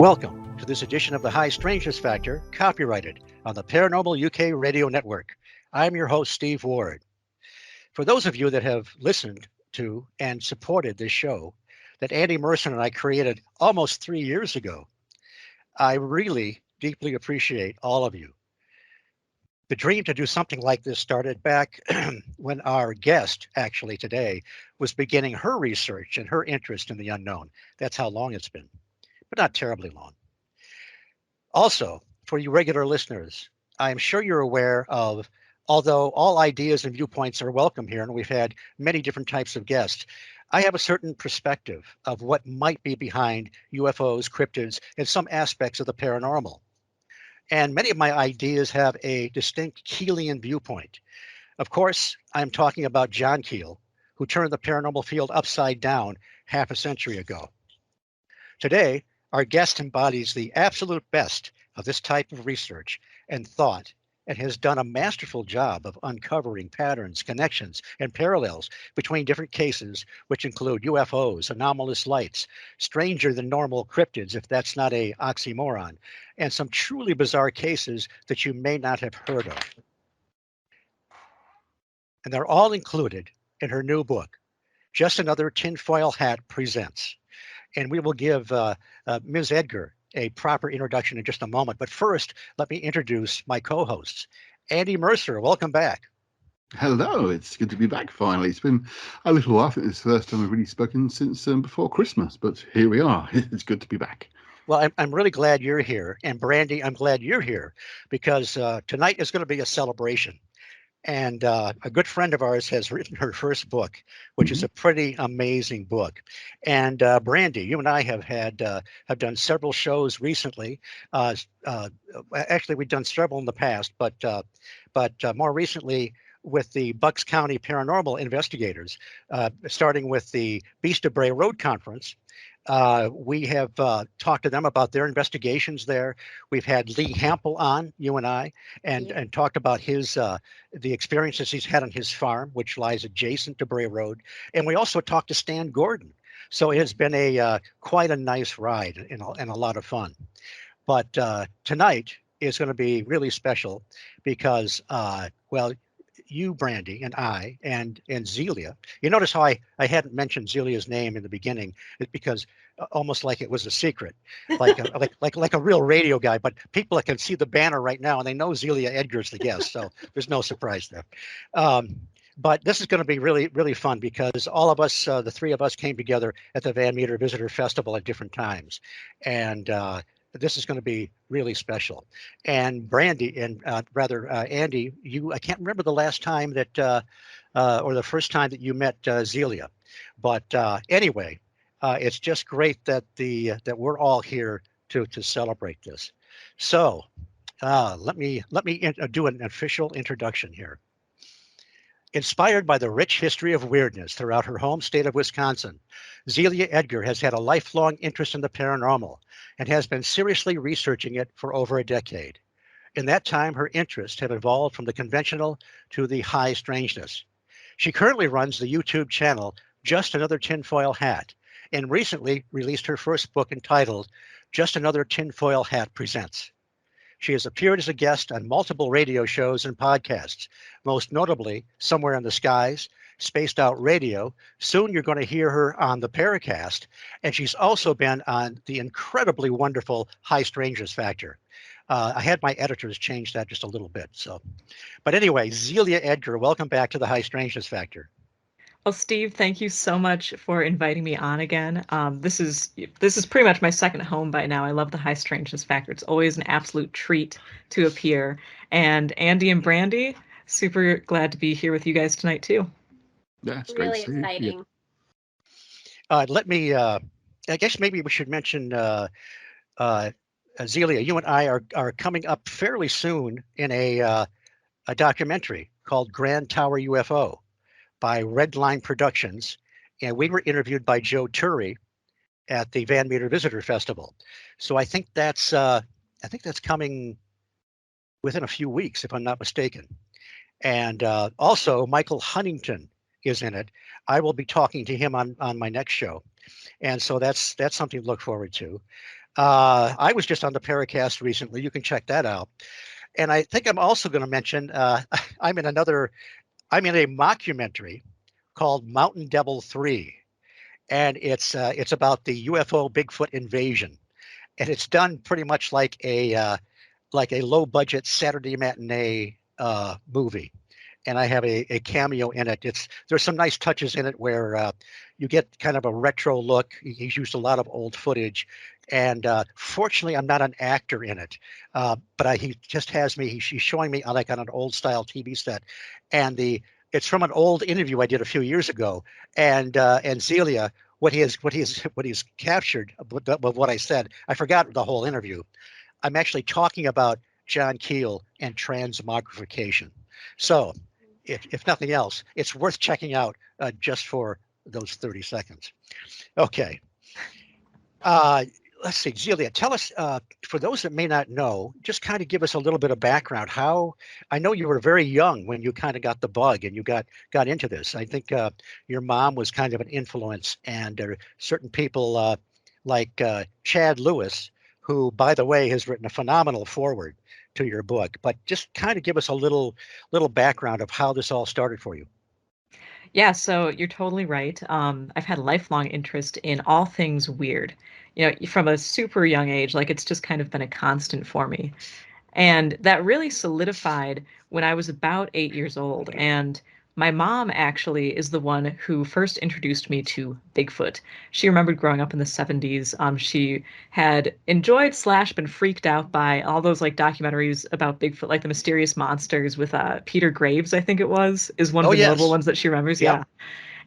Welcome to this edition of the High Strangeness Factor, copyrighted on the Paranormal UK Radio Network. I'm your host, Steve Ward. For those of you that have listened to and supported this show that Andy Mercer and I created almost 3 years ago, I really deeply appreciate all of you. The dream to do something like this started back when our guest, actually today, was beginning her research and her interest in the unknown. That's how long it's been, but not terribly long. Also, for you regular listeners, I'm sure you're aware of, although all ideas and viewpoints are welcome here, and we've had many different types of guests, I have a certain perspective of what might be behind UFOs, cryptids, and some aspects of the paranormal. And many of my ideas have a distinct Keelian viewpoint. Of course, I'm talking about John Keel, who turned the paranormal field upside down half a century ago. Today, our guest embodies the absolute best of this type of research and thought, and has done a masterful job of uncovering patterns, connections, and parallels between different cases, which include UFOs, anomalous lights, stranger than normal cryptids, if that's not an oxymoron, and some truly bizarre cases that you may not have heard of. And they're all included in her new book, Just Another Tinfoil Hat Presents. And we will give Ms. Edgar a proper introduction in just a moment. But first, let me introduce my co-hosts. Andy Mercer, welcome back. Hello, it's good to be back finally. It's been a little while. I think this is the first time I've really spoken since before Christmas, but here we are. It's good to be back. Well, I'm really glad you're here. And Brandi, I'm glad you're here because tonight is going to be a celebration. And a good friend of ours has written her first book, which is a pretty amazing book. And Brandi, you and I have done several shows recently. Actually, we've done several in the past, but more recently with the Bucks County Paranormal Investigators, starting with the Beast of Bray Road Conference. We have talked to them about their investigations there. We've had Lee Hampel on, you and I, and talked about his the experiences he's had on his farm, which lies adjacent to Bray Road. And we also talked to Stan Gordon. So it has been a quite a nice ride and a lot of fun. But tonight is going to be really special because, well, you, Brandi, and I, and Zelia. You notice how I hadn't mentioned Zelia's name in the beginning. It's because almost like it was a secret, like a real radio guy. But people that can see the banner right now, and they know Zelia Edgar is the guest, so there's no surprise there. But this is going to be really, really fun because all of us, the three of us, came together at the Van Meter Visitor Festival at different times, and this is going to be really special. And Brandi, and Andy, I can't remember the last time that, or the first time that you met Zelia, but anyway, it's just great that that we're all here to celebrate this. So let me do an official introduction here. Inspired by the rich history of weirdness throughout her home state of Wisconsin, Zelia Edgar has had a lifelong interest in the paranormal and has been seriously researching it for over a decade. In that time, her interests have evolved from the conventional to the high strangeness. She currently runs the YouTube channel Just Another Tinfoil Hat and recently released her first book entitled Just Another Tinfoil Hat Presents. She has appeared as a guest on multiple radio shows and podcasts, most notably Somewhere in the Skies, Spaced Out Radio. Soon you're going to hear her on the Paracast, and she's also been on the incredibly wonderful High Strangeness Factor. I had my editors change that just a little bit. But anyway, Zelia Edgar, welcome back to the High Strangeness Factor. Well, Steve, thank you so much for inviting me on again. This is pretty much my second home by now. I love the High Strangeness Factor. It's always an absolute treat to appear. And Andy and Brandi, super glad to be here with you guys tonight too. That's really exciting. Let me, I guess maybe we should mention, Zelia, you and I are coming up fairly soon in a documentary called Grand Tower UFO by Red Line Productions, and we were interviewed by Joe Turry at the Van Meter Visitor Festival. So I think that's coming within a few weeks, if I'm not mistaken. And also Michael Huntington is in it. I will be talking to him on my next show, and so that's something to look forward to. I was just on the Paracast recently. You can check that out. And I think I'm also going to mention I'm in I'm in a mockumentary called Mountain Devil 3, and it's about the UFO Bigfoot invasion, and it's done pretty much like a low budget Saturday matinee movie. And I have a cameo in it. There's some nice touches in it where you get kind of a retro look. He's used a lot of old footage, and fortunately, I'm not an actor in it. But he just has me. He's showing me like on an old style TV set, and it's from an old interview I did a few years ago. And Zelia, what he's captured of what I said. I forgot the whole interview. I'm actually talking about John Keel and transmogrification. So, if nothing else, it's worth checking out just for those 30 seconds. Okay. Let's see, Zelia, tell us, for those that may not know, just kind of give us a little bit of background. I know you were very young when you kind of got the bug and you got into this. I think your mom was kind of an influence, and certain people like Chad Lewis, who, by the way, has written a phenomenal foreword to your book. But just kind of give us a little background of how this all started for you. Yeah, so you're totally right. I've had a lifelong interest in all things weird. From a super young age, like it's just kind of been a constant for me. And that really solidified when I was about 8 years old. And my mom actually is the one who first introduced me to Bigfoot. She remembered growing up in the 70s. She had enjoyed slash been freaked out by all those like documentaries about Bigfoot, like the mysterious monsters with Peter Graves, I think it was, is one of Oh, the notable yes. ones that she remembers. Yep. Yeah.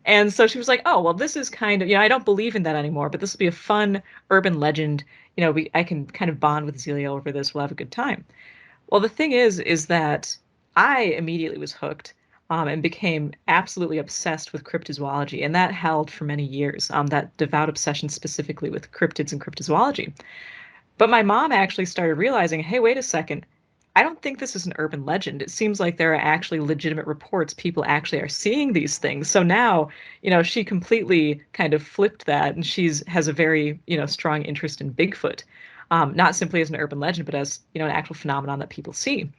And so she was like, oh, well, this is kind of, I don't believe in that anymore, but this will be a fun urban legend. I can kind of bond with Zelia over this. We'll have a good time. Well, the thing is that I immediately was hooked and became absolutely obsessed with cryptozoology, and that held for many years, that devout obsession specifically with cryptids and cryptozoology. But my mom actually started realizing, hey, wait a second, I don't think this is an urban legend. It seems like there are actually legitimate reports. People actually are seeing these things. So now, she completely kind of flipped that, and has a very, strong interest in Bigfoot. Not simply as an urban legend, but as, an actual phenomenon that people see.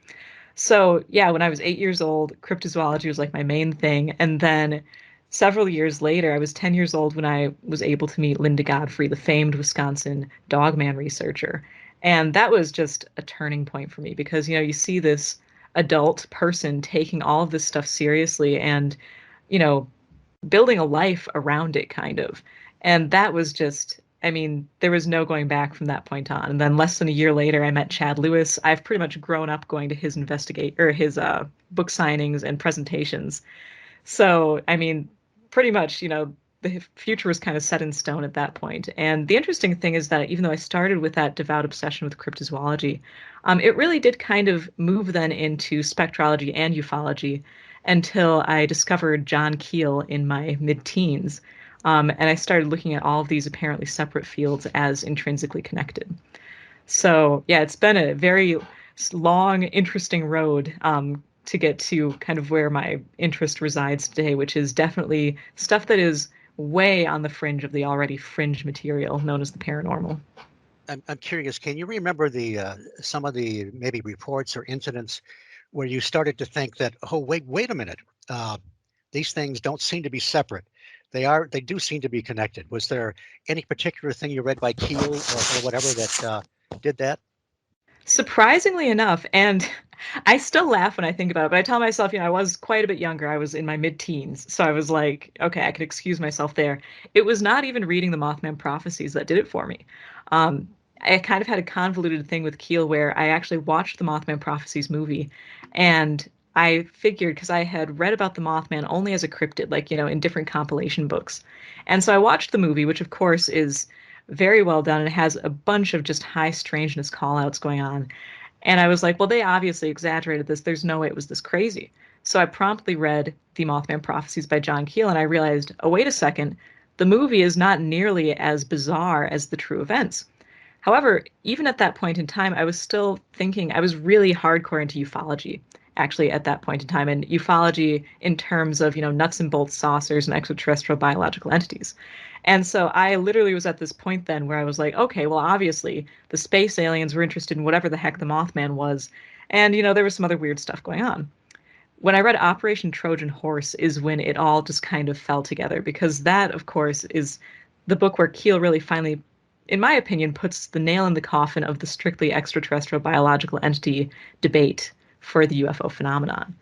So yeah, when I was 8 years old, cryptozoology was like my main thing. And then several years later, I was 10 years old when I was able to meet Linda Godfrey, the famed Wisconsin dogman researcher. And that was just a turning point for me because, you see this adult person taking all of this stuff seriously and, you know, building a life around it kind of. And that was just, I mean, there was no going back from that point on. And then less than a year later, I met Chad Lewis. I've pretty much grown up going to his his book signings and presentations. So, I mean, pretty much, the future was kind of set in stone at that point. And the interesting thing is that even though I started with that devout obsession with cryptozoology, it really did kind of move then into spectrology and ufology until I discovered John Keel in my mid-teens. And I started looking at all of these apparently separate fields as intrinsically connected. So, yeah, it's been a very long, interesting road to get to kind of where my interest resides today, which is definitely stuff that is way on the fringe of the already fringe material known as the paranormal. I'm curious, can you remember some of the maybe reports or incidents where you started to think that, oh, wait a minute, these things don't seem to be separate. They do seem to be connected. Was there any particular thing you read by Keel or whatever that did that? Surprisingly enough, and I still laugh when I think about it, but I tell myself, I was quite a bit younger. I was in my mid-teens, so I was like, okay, I could excuse myself there. It was not even reading the Mothman Prophecies that did it for me. I kind of had a convoluted thing with Keel where I actually watched the Mothman Prophecies movie, and I figured because I had read about the Mothman only as a cryptid, like, in different compilation books. And so I watched the movie, which of course is very well done and has a bunch of just high strangeness call outs going on. And I was like, well, they obviously exaggerated this. There's no way it was this crazy. So I promptly read The Mothman Prophecies by John Keel, and I realized, oh, wait a second, the movie is not nearly as bizarre as the true events. However, even at that point in time, I was still thinking I was really hardcore into ufology. actually at that point in time, and ufology in terms of, nuts and bolts saucers and extraterrestrial biological entities. And so I literally was at this point then where I was like, okay, well, obviously the space aliens were interested in whatever the heck the Mothman was. And, there was some other weird stuff going on. When I read Operation Trojan Horse is when it all just kind of fell together, because that, of course, is the book where Keel really finally, in my opinion, puts the nail in the coffin of the strictly extraterrestrial biological entity debate for the UFO phenomenon.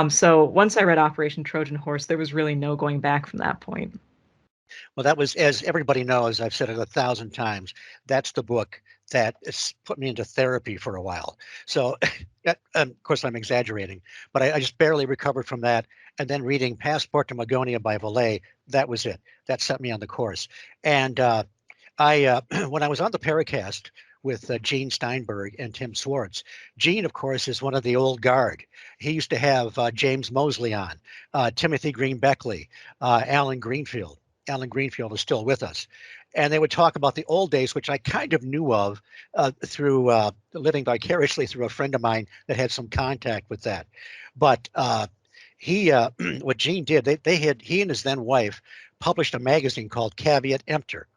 So once I read Operation Trojan Horse, there was really no going back from that point. Well, that was, as everybody knows, I've said it 1,000 times, that's the book that has put me into therapy for a while. So, of course, I'm exaggerating, but I just barely recovered from that. And then reading Passport to Magonia by Valet, that was it. That set me on the course. And I, when I was on the Paracast with Gene Steinberg and Tim Swartz, Gene, of course, is one of the old guard. He used to have James Mosley on, Timothy Green Beckley, Alan Greenfield. Alan Greenfield is still with us. And they would talk about the old days, which I kind of knew of through living vicariously through a friend of mine that had some contact with that. But he, what Gene did, he and his then wife published a magazine called Caveat Emptor,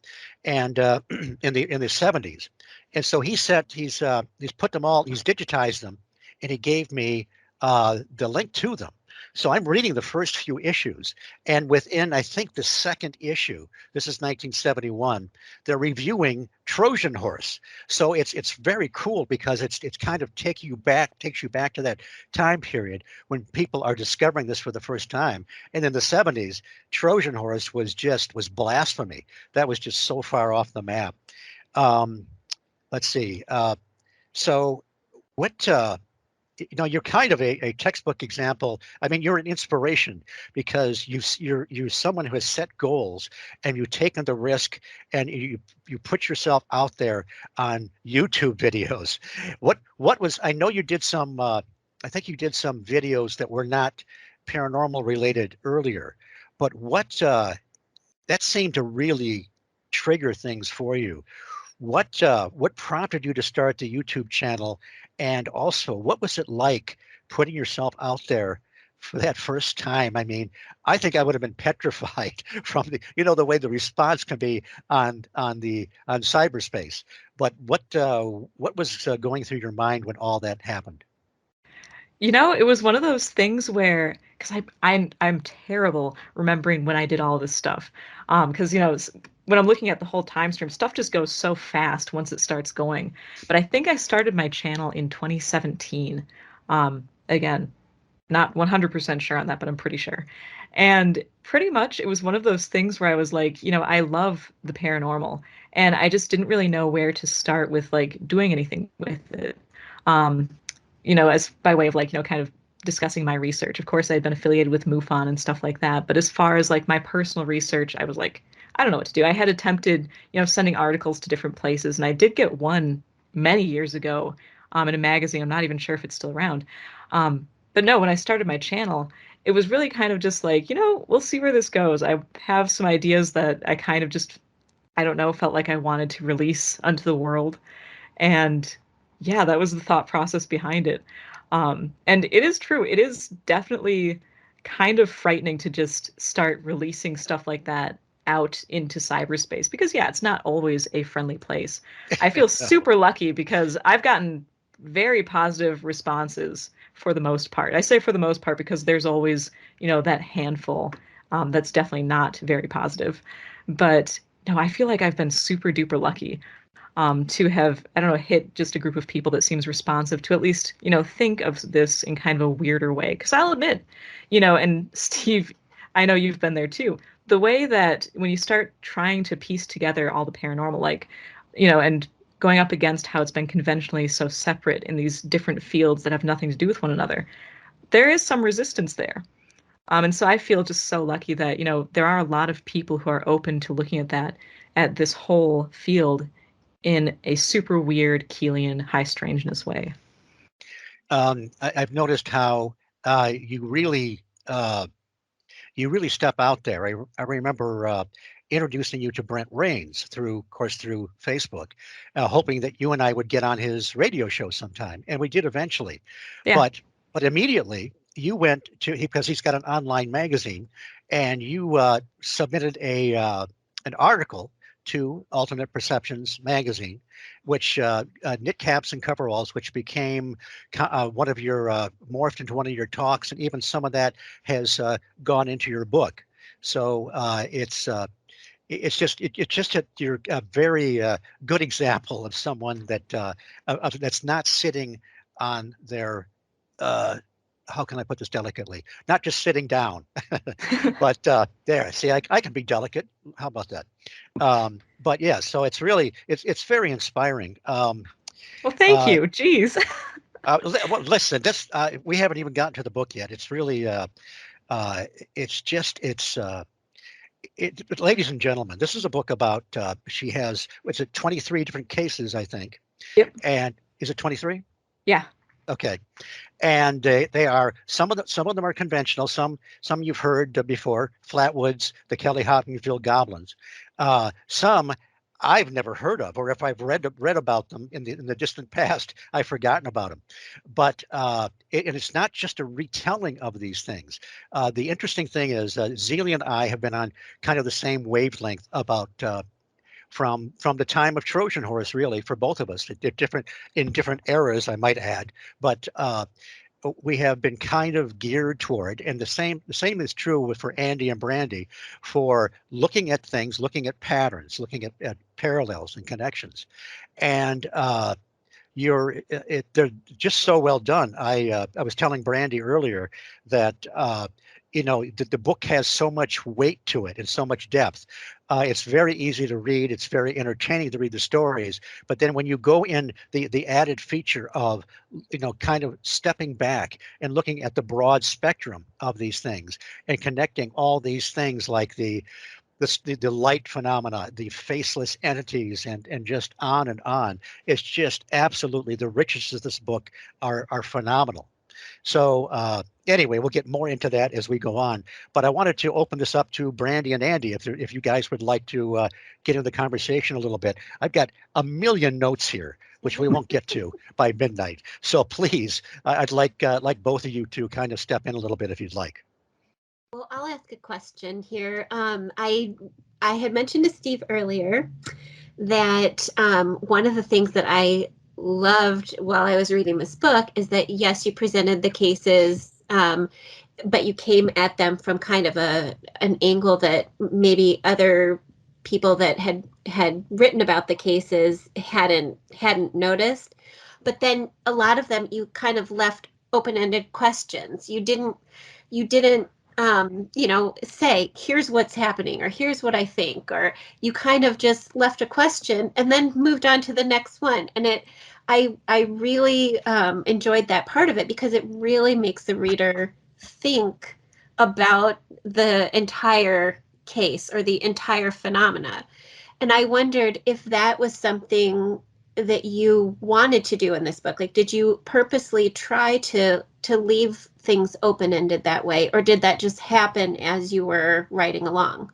and in the 70s. And so he's put them all, he's digitized them, and he gave me the link to them. So I'm reading the first few issues, and within, I think, the second issue, this is 1971, they're reviewing Trojan Horse. So it's very cool because it's kind of takes you back to that time period when people are discovering this for the first time. And in the 70s, Trojan Horse was blasphemy. That was just so far off the map. Let's see. So what? You're kind of a textbook example. I mean, you're an inspiration because you're someone who has set goals and you've taken the risk and you put yourself out there on YouTube videos. What was, I know you did some, I think you did some videos that were not paranormal related earlier, but that seemed to really trigger things for you. What prompted you to start the YouTube channel, and also what was it like putting yourself out there for that first time? I mean, I think I would have been petrified from the way the response can be on cyberspace. But what was going through your mind when all that happened? It was one of those things where, because I'm terrible remembering when I did all this stuff, because when I'm looking at the whole time stream, stuff just goes so fast once it starts going. But I think I started my channel in 2017. Again, not 100% sure on that, but I'm pretty sure. And pretty much it was one of those things where I was like, I love the paranormal, and I just didn't really know where to start with like doing anything with it. As by way of like, kind of discussing my research. Of course, I had been affiliated with MUFON and stuff like that. But as far as like my personal research, I was like, I don't know what to do. I had attempted, sending articles to different places. And I did get one many years ago in a magazine. I'm not even sure if it's still around. But no, when I started my channel, it was really kind of just like, we'll see where this goes. I have some ideas that I kind of just, I don't know, felt like I wanted to release unto the world. And yeah, that was the thought process behind it. And it is true. It is definitely kind of frightening to just start releasing stuff like that out into cyberspace because, yeah, it's not always a friendly place. I feel super lucky because I've gotten very positive responses for the most part. I say for the most part because there's always, that handful that's definitely not very positive. But no, I feel like I've been super duper lucky. To have, I don't know, hit just a group of people that seems responsive to at least, think of this in kind of a weirder way. Because I'll admit, and Steve, I know you've been there too. The way that when you start trying to piece together all the paranormal, like, and going up against how it's been conventionally so separate in these different fields that have nothing to do with one another, there is some resistance there. And so I feel just so lucky that, there are a lot of people who are open to looking at this whole field in a super weird Keelian high strangeness way. I've noticed how you really step out there. I remember introducing you to Brent Rains through Facebook, hoping that you and I would get on his radio show sometime, and we did eventually. Yeah. But but immediately you went to, because he's got an online magazine, and you submitted an article to Alternate Perceptions magazine, which knit caps and coveralls, which became one of your morphed into one of your talks, and even some of that has gone into your book. So it's just you're a very good example of someone that that's not sitting on their how can I put this delicately? Not just sitting down, but there. See, I can be delicate. How about that? But yeah, so it's really it's very inspiring. Well, thank you. Jeez. Well, listen, this we haven't even gotten to the book yet. It's really it's just ladies and gentlemen, this is a book about she has, what's it, 23 different cases, I think. Yep. And is it 23? Yeah. Okay. And they are, some of them are conventional, some you've heard before: Flatwoods, the Kelly Hopkinsville Goblins. Some I've never heard of, or if I've read about them in the distant past, I've forgotten about them. But and it's not just a retelling of these things. The interesting thing is Zelia and I have been on kind of the same wavelength about from the time of Trojan horse, really, for both of us. They're different in different eras, I might add, but we have been kind of geared toward, and the same is true for Andy and Brandi, for looking at things, looking at patterns, looking at parallels and connections. And they're just so well done. I was telling Brandi earlier that the book has so much weight to it and so much depth. It's very easy to read. It's very entertaining to read the stories. But then when you go in the added feature of kind of stepping back and looking at the broad spectrum of these things and connecting all these things, like the light phenomena, the faceless entities, and just on and on. It's just absolutely, the riches of this book are phenomenal. So anyway, we'll get more into that as we go on. But I wanted to open this up to Brandi and Andy, if you guys would like to get into the conversation a little bit. I've got a million notes here, which we won't get to by midnight. So please, I'd like both of you to kind of step in a little bit if you'd like. Well, I'll ask a question here. I had mentioned to Steve earlier that one of the things that I loved while I was reading this book is that, yes, you presented the cases, but you came at them from kind of an angle that maybe other people that had written about the cases hadn't noticed. But then a lot of them you kind of left open-ended questions. You didn't say, here's what's happening, or here's what I think, or you kind of just left a question and then moved on to the next one. And I really enjoyed that part of it, because it really makes the reader think about the entire case or the entire phenomena. And I wondered if that was something that you wanted to do in this book. Like, did you purposely try to leave things open-ended that way, or did that just happen as you were writing along?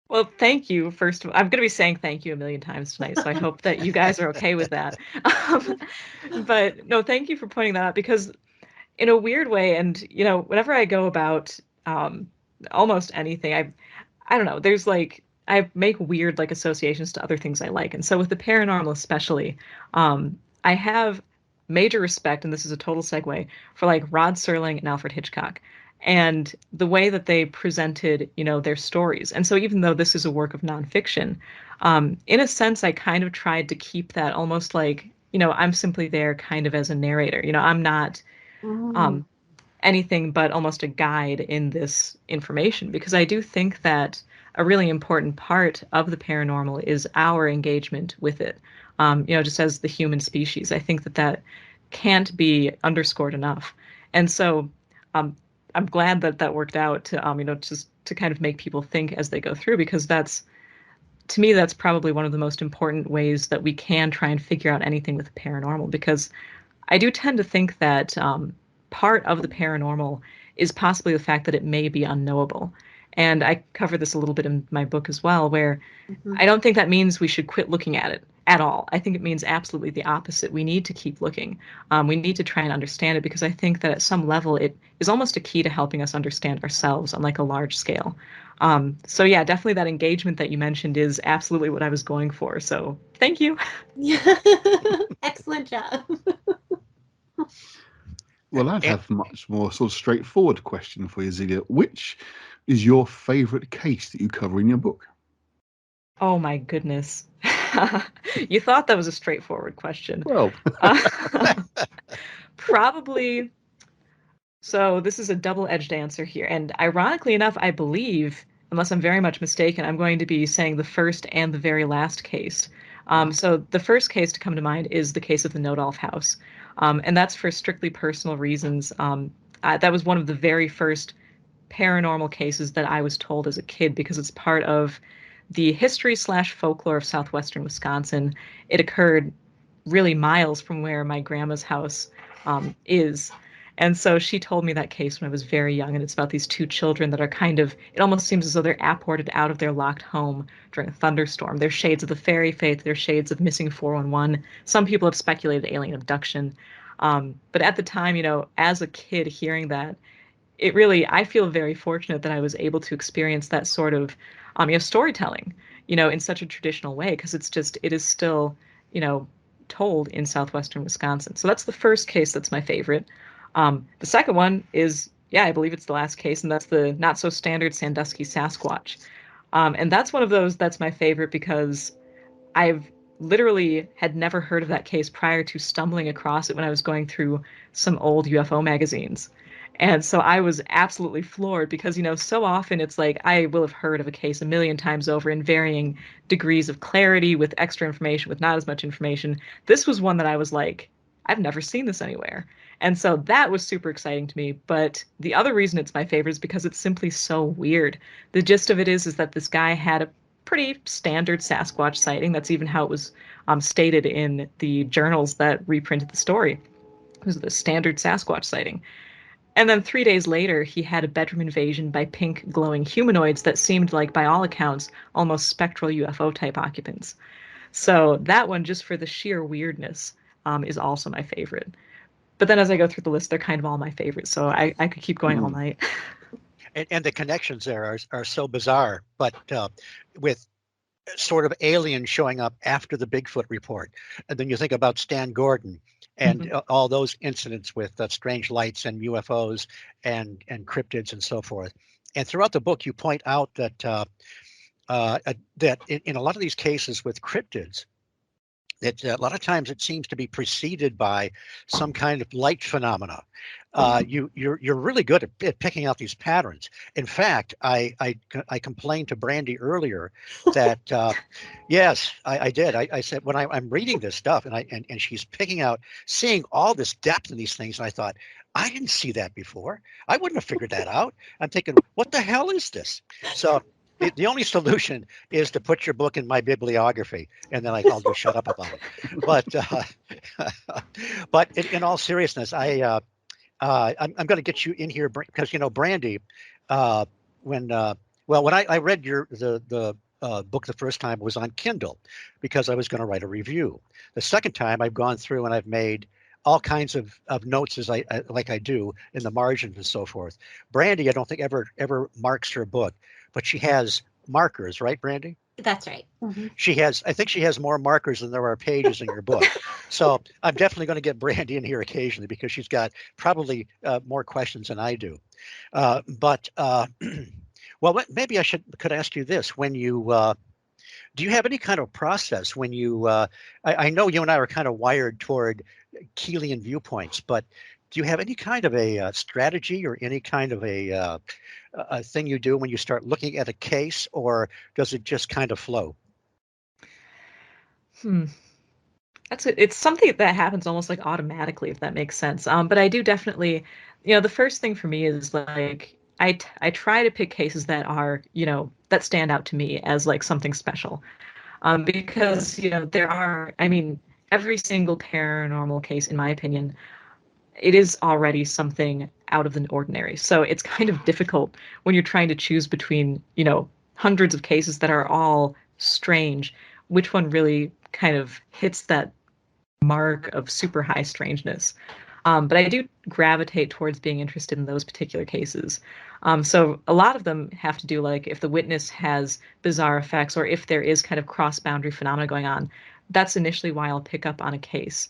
Well, thank you. First of all, I'm going to be saying thank you a million times tonight, so I hope that you guys are okay with that. But no, thank you for pointing that out, because in a weird way, and whenever I go about almost anything, I don't know, there's like, I make weird like associations to other things I like. And so with the paranormal especially, I have major respect, and this is a total segue, for like Rod Serling and Alfred Hitchcock, and the way that they presented, their stories. And so even though this is a work of nonfiction, in a sense, I kind of tried to keep that almost like, I'm simply there kind of as a narrator. I'm not anything but almost a guide in this information, because I do think that a really important part of the paranormal is our engagement with it. Just as the human species, I think that can't be underscored enough. And so I'm glad that worked out to, just to kind of make people think as they go through, because to me, that's probably one of the most important ways that we can try and figure out anything with the paranormal, because I do tend to think that part of the paranormal is possibly the fact that it may be unknowable. And I cover this a little bit in my book as well, where Mhm. I don't think that means we should quit looking at it at all. I think it means absolutely the opposite. We need to keep looking. We need to try and understand it, because I think that at some level it is almost a key to helping us understand ourselves on like a large scale. So yeah, definitely that engagement that you mentioned is absolutely what I was going for. So thank you. Yeah. Excellent job. Well, I'd have a much more sort of straightforward question for you, Zelia. Which is your favourite case that you cover in your book? Oh my goodness. You thought that was a straightforward question. Well, Probably. So this is a double-edged answer here. And ironically enough, I believe, unless I'm very much mistaken, I'm going to be saying the first and the very last case. So the first case to come to mind is the case of the Nodolf house. And that's for strictly personal reasons. That was one of the very first paranormal cases that I was told as a kid, because it's part of the history/folklore of southwestern Wisconsin. It occurred really miles from where my grandma's house is. And so she told me that case when I was very young, and it's about these two children that are kind of, it almost seems as though they're apported out of their locked home during a thunderstorm. They're shades of the fairy faith, they're shades of missing 411. Some people have speculated alien abduction. But at the time, as a kid hearing that, it really, I feel very fortunate that I was able to experience that sort of, storytelling, in such a traditional way, because it is still, told in southwestern Wisconsin. So that's the first case that's my favorite. The second one is, yeah, I believe it's the last case, and that's the not so standard Sandusky Sasquatch. And that's one of those that's my favorite because I've literally had never heard of that case prior to stumbling across it when I was going through some old UFO magazines. And so I was absolutely floored because, so often it's like I will have heard of a case a million times over in varying degrees of clarity, with extra information, with not as much information. This was one that I was like, I've never seen this anywhere. And so that was super exciting to me. But the other reason it's my favorite is because it's simply so weird. The gist of it is that this guy had a pretty standard Sasquatch sighting. That's even how it was stated in the journals that reprinted the story. It was the standard Sasquatch sighting. And then 3 days later, he had a bedroom invasion by pink glowing humanoids that seemed like, by all accounts, almost spectral UFO type occupants. So that one, just for the sheer weirdness, is also my favorite. But then as I go through the list, they're kind of all my favorites. So I could keep going all night. And the connections there are so bizarre, but with sort of aliens showing up after the Bigfoot report. And then you think about Stan Gordon and all those incidents with strange lights and UFOs and cryptids and so forth. And throughout the book, you point out that that in a lot of these cases with cryptids, that a lot of times it seems to be preceded by some kind of light phenomena. You're really good at picking out these patterns. In fact, I complained to Brandi earlier that yes, I did. I said when I'm reading this stuff and she's picking out, seeing all this depth in these things, and I thought, I didn't see that before. I wouldn't have figured that out. I'm thinking, what the hell is this? So the only solution is to put your book in my bibliography, and then I'll just shut up about it. But in all seriousness, I'm going to get you in here because Brandi, when I read the book the first time, was on Kindle because I was going to write a review. The second time, I've gone through and I've made all kinds of notes as I like I do in the margins and so forth. Brandi, I don't think ever marks her book, but she has markers, right, Brandi? That's right. Mm-hmm. I think she has more markers than there are pages in your book. So I'm definitely going to get Brandi in here occasionally because she's got probably more questions than I do. Well, maybe could ask you this: when you do you have any kind of process when you? I know you and I are kind of wired toward Keelian viewpoints, but do you have any kind of a strategy or any kind of a thing you do when you start looking at a case, or does it just kind of flow? It's something that happens almost like automatically, if that makes sense. But I do definitely, the first thing for me is like I try to pick cases that are, that stand out to me as like something special. Because, there are, I mean, every single paranormal case, in my opinion, it is already something out of the ordinary. So it's kind of difficult when you're trying to choose between, hundreds of cases that are all strange, which one really kind of hits that mark of super high strangeness. But I do gravitate towards being interested in those particular cases. So a lot of them have to do like if the witness has bizarre effects or if there is kind of cross-boundary phenomena going on. That's initially why I'll pick up on a case.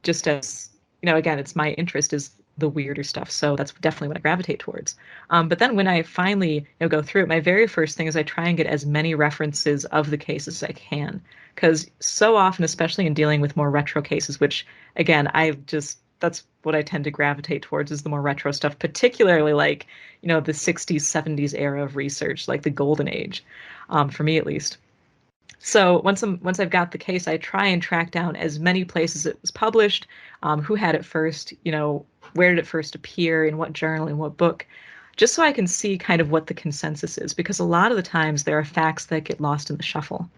Just as, again, it's my interest is the weirder stuff. So that's definitely what I gravitate towards. But then when I finally go through it, my very first thing is I try and get as many references of the cases as I can. Because so often, especially in dealing with more retro cases, which again, that's what I tend to gravitate towards is the more retro stuff, particularly like, the 60s, 70s era of research, like the golden age, for me at least. So once I've got the case, I try and track down as many places it was published, who had it first, where did it first appear, in what journal, in what book, just so I can see kind of what the consensus is, because a lot of the times there are facts that get lost in the shuffle.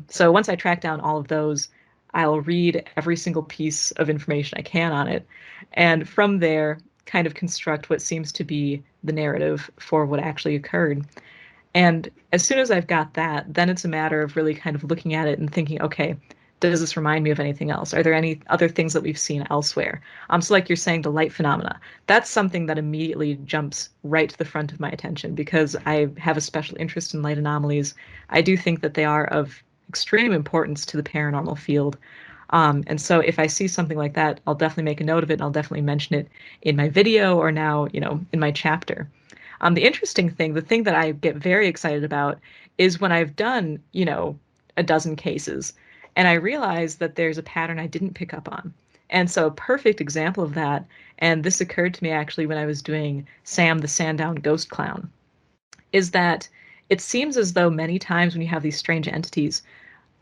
So once I track down all of those, I'll read every single piece of information I can on it, and from there kind of construct what seems to be the narrative for what actually occurred. And as soon as I've got that, then it's a matter of really kind of looking at it and thinking, okay, does this remind me of anything else? Are there any other things that we've seen elsewhere? So like you're saying, the light phenomena, that's something that immediately jumps right to the front of my attention because I have a special interest in light anomalies. I do think that they are of extreme importance to the paranormal field. And so if I see something like that, I'll definitely make a note of it and I'll definitely mention it in my video or now, in my chapter. The interesting thing, the thing that I get very excited about is when I've done, a dozen cases and I realize that there's a pattern I didn't pick up on. And so a perfect example of that, and this occurred to me actually when I was doing Sam the Sandown Ghost Clown, is that it seems as though many times when you have these strange entities,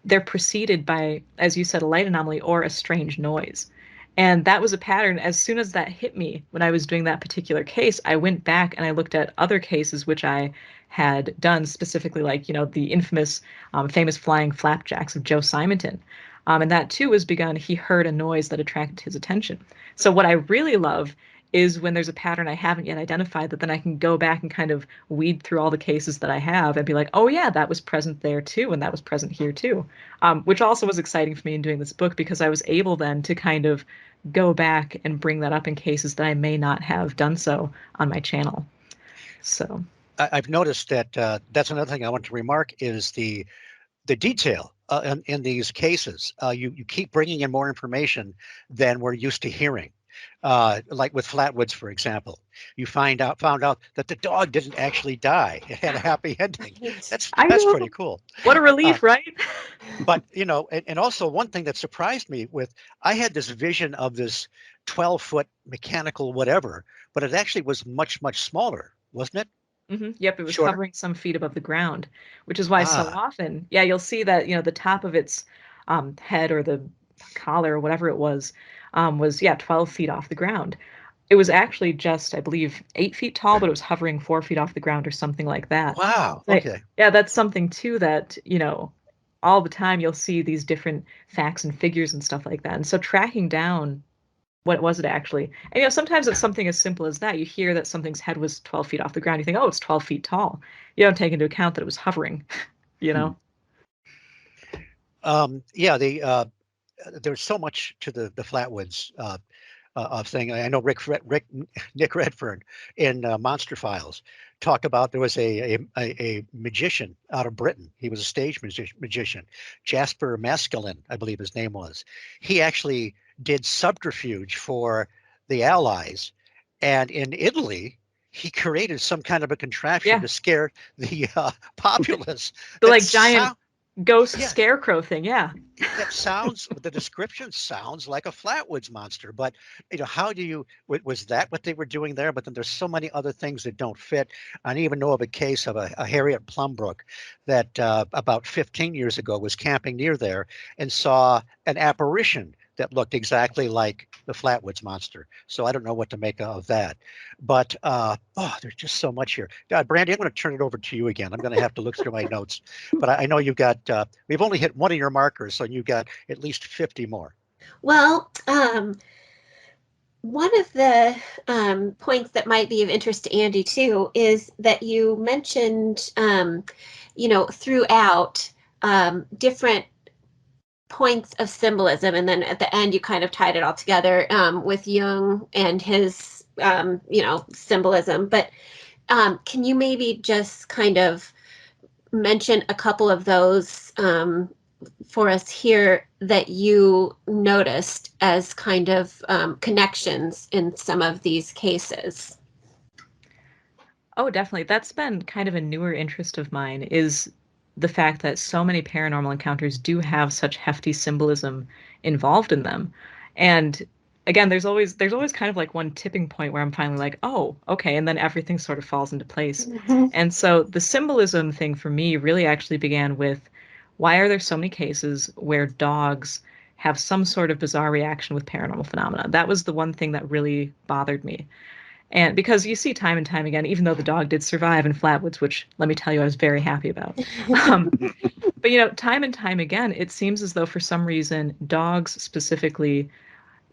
they're preceded by, as you said, a light anomaly or a strange noise. And that was a pattern. As soon as that hit me when I was doing that particular case, I went back and I looked at other cases which I had done, specifically like, the infamous, famous flying flapjacks of Joe Simonton. And that too was begun. He heard a noise that attracted his attention. So what I really love is when there's a pattern I haven't yet identified that then I can go back and kind of weed through all the cases that I have and be like, oh yeah, that was present there too, and that was present here too, which also was exciting for me in doing this book because I was able then to kind of go back and bring that up in cases that I may not have done so on my channel. So I've noticed that that's another thing I want to remark is the detail in these cases. You keep bringing in more information than we're used to hearing. Like with Flatwoods, for example, you found out that the dog didn't actually die. It had a happy ending. That's pretty cool. What a relief, right? But and also one thing that surprised me I had this vision of this 12-foot mechanical whatever, but it actually was much, much smaller, wasn't it? Mm-hmm. Yep, it was Shorter? hovering some feet above the ground, which is why so often, you'll see that the top of its head or the collar or whatever it was 12 feet off the ground. It was actually just, I believe, 8 feet tall, but it was hovering 4 feet off the ground or something like that. Wow. Okay. Yeah, that's something too that all the time you'll see these different facts and figures and stuff like that. And so tracking down what was it actually? And sometimes it's something as simple as that. You hear that something's head was 12 feet off the ground. You think, oh, it's 12 feet tall. You don't take into account that it was hovering, Yeah, there's so much to the Flatwoods thing. I know Nick Redfern in Monster Files talk about there was a magician out of Britain. He was a stage magician, Jasper Maskelyne, I believe his name was. He actually did subterfuge for the Allies, and in Italy he created some kind of a contraption to scare the populace. The giant ghost scarecrow thing. Yeah, the description sounds like a Flatwoods monster, but how do you, was that what they were doing there? But then there's so many other things that don't fit. I even know of a case of a Harriet Plumbrook that about 15 years ago was camping near there and saw an apparition that looked exactly like the Flatwoods monster. So I don't know what to make of that. But there's just so much here. God, Brandi, I'm going to turn it over to you again. I'm going to have to look through my notes. But I know you've got, we've only hit one of your markers, so you've got at least 50 more. Well, One of the points that might be of interest to Andy too is that you mentioned, throughout different points of symbolism, and then at the end you kind of tied it all together with Jung and his, symbolism. But can you maybe just kind of mention a couple of those for us here that you noticed as kind of connections in some of these cases? Oh, definitely. That's been kind of a newer interest of mine, is the fact that so many paranormal encounters do have such hefty symbolism involved in them. And again, there's always kind of like one tipping point where I'm finally like, oh, okay, and then everything sort of falls into place. And so the symbolism thing for me really actually began with, why are there so many cases where dogs have some sort of bizarre reaction with paranormal phenomena? That was the one thing that really bothered me. And because you see time and time again, even though the dog did survive in Flatwoods, which let me tell you, I was very happy about. Um, but time and time again, it seems as though for some reason, dogs specifically,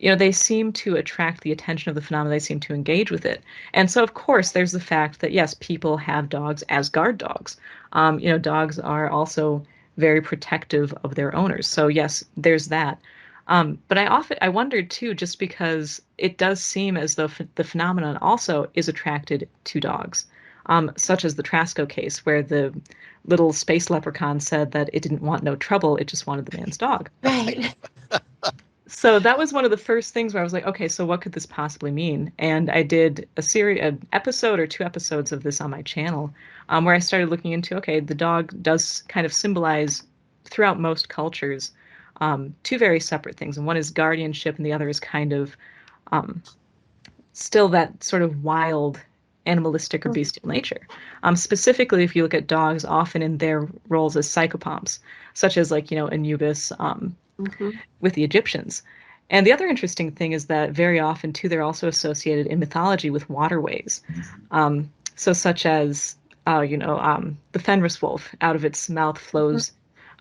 they seem to attract the attention of the phenomena. They seem to engage with it. And so, of course, there's the fact that, yes, people have dogs as guard dogs. Dogs are also very protective of their owners. So, yes, there's that. But I wondered too, just because it does seem as though the phenomenon also is attracted to dogs, such as the Trasco case, where the little space leprechaun said that it didn't want no trouble, it just wanted the man's dog. Right. So that was one of the first things where I was like, okay, so what could this possibly mean? And I did an episode or 2 episodes of this on my channel, where I started looking into, okay, the dog does kind of symbolize throughout most cultures two very separate things. And one is guardianship, and the other is kind of still that sort of wild, animalistic or bestial nature. Specifically, if you look at dogs, often in their roles as psychopomps, such as like, Anubis with the Egyptians. And the other interesting thing is that very often, too, they're also associated in mythology with waterways. So such as, the Fenris wolf, out of its mouth flows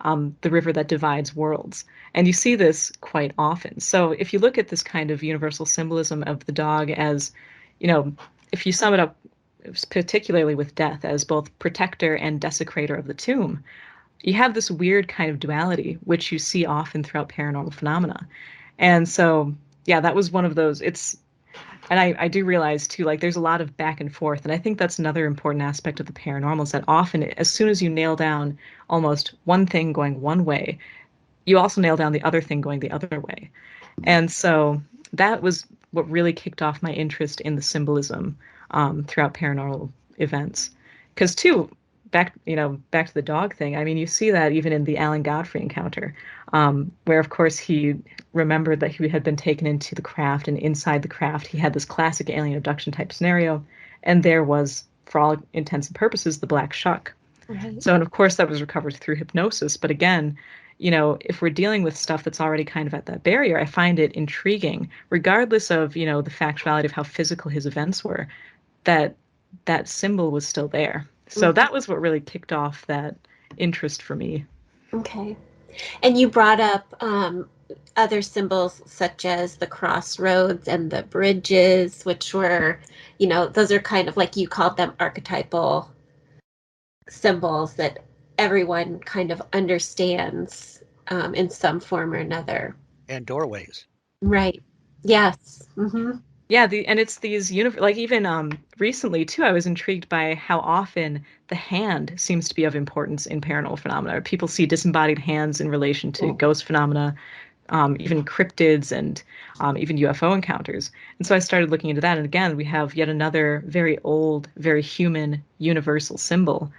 the river that divides worlds. And you see this quite often. So if you look at this kind of universal symbolism of the dog as, if you sum it up particularly with death as both protector and desecrator of the tomb, you have this weird kind of duality, which you see often throughout paranormal phenomena. And so, yeah, that was one of those. And I do realize too, like there's a lot of back and forth. And I think that's another important aspect of the paranormal, is that often, as soon as you nail down almost one thing going one way, you also nail down the other thing going the other way. And so that was what really kicked off my interest in the symbolism throughout paranormal events. Because too, back to the dog thing. I mean, you see that even in the Alan Godfrey encounter, where of course he remembered that he had been taken into the craft, and inside the craft he had this classic alien abduction type scenario, and there was, for all intents and purposes, the black shuck. Right. So, and of course that was recovered through hypnosis. But again, if we're dealing with stuff that's already kind of at that barrier, I find it intriguing, regardless of, the factuality of how physical his events were, that that symbol was still there. So that was what really kicked off that interest for me. Okay. And you brought up other symbols such as the crossroads and the bridges, which were, those are kind of like you called them archetypal symbols that everyone kind of understands in some form or another. And doorways. Right. Yes. Yeah, and it's these like even recently too, I was intrigued by how often the hand seems to be of importance in paranormal phenomena. People see disembodied hands in relation to ghost phenomena, even cryptids, and even UFO encounters. And so I started looking into that, and again, we have yet another very old, very human, universal symbol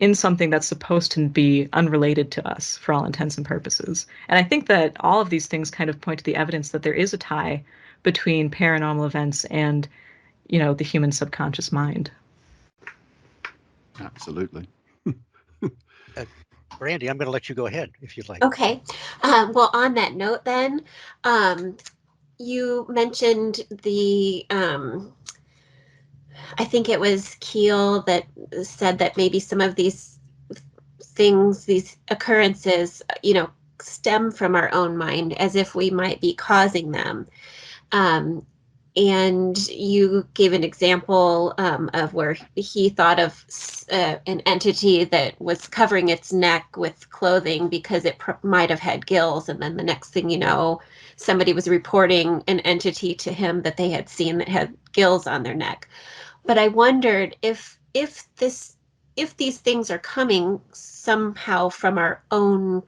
in something that's supposed to be unrelated to us for all intents and purposes. And I think that all of these things kind of point to the evidence that there is a tie between paranormal events and, the human subconscious mind. Absolutely. Brandi, I'm going to let you go ahead if you'd like. Okay. Well, on that note then, you mentioned the, I think it was Keel that said that maybe some of these things, these occurrences, stem from our own mind, as if we might be causing them. and you gave an example of where he thought of an entity that was covering its neck with clothing because it might have had gills. And then the next thing you know, somebody was reporting an entity to him that they had seen that had gills on their neck. But I wondered if these things are coming somehow from our own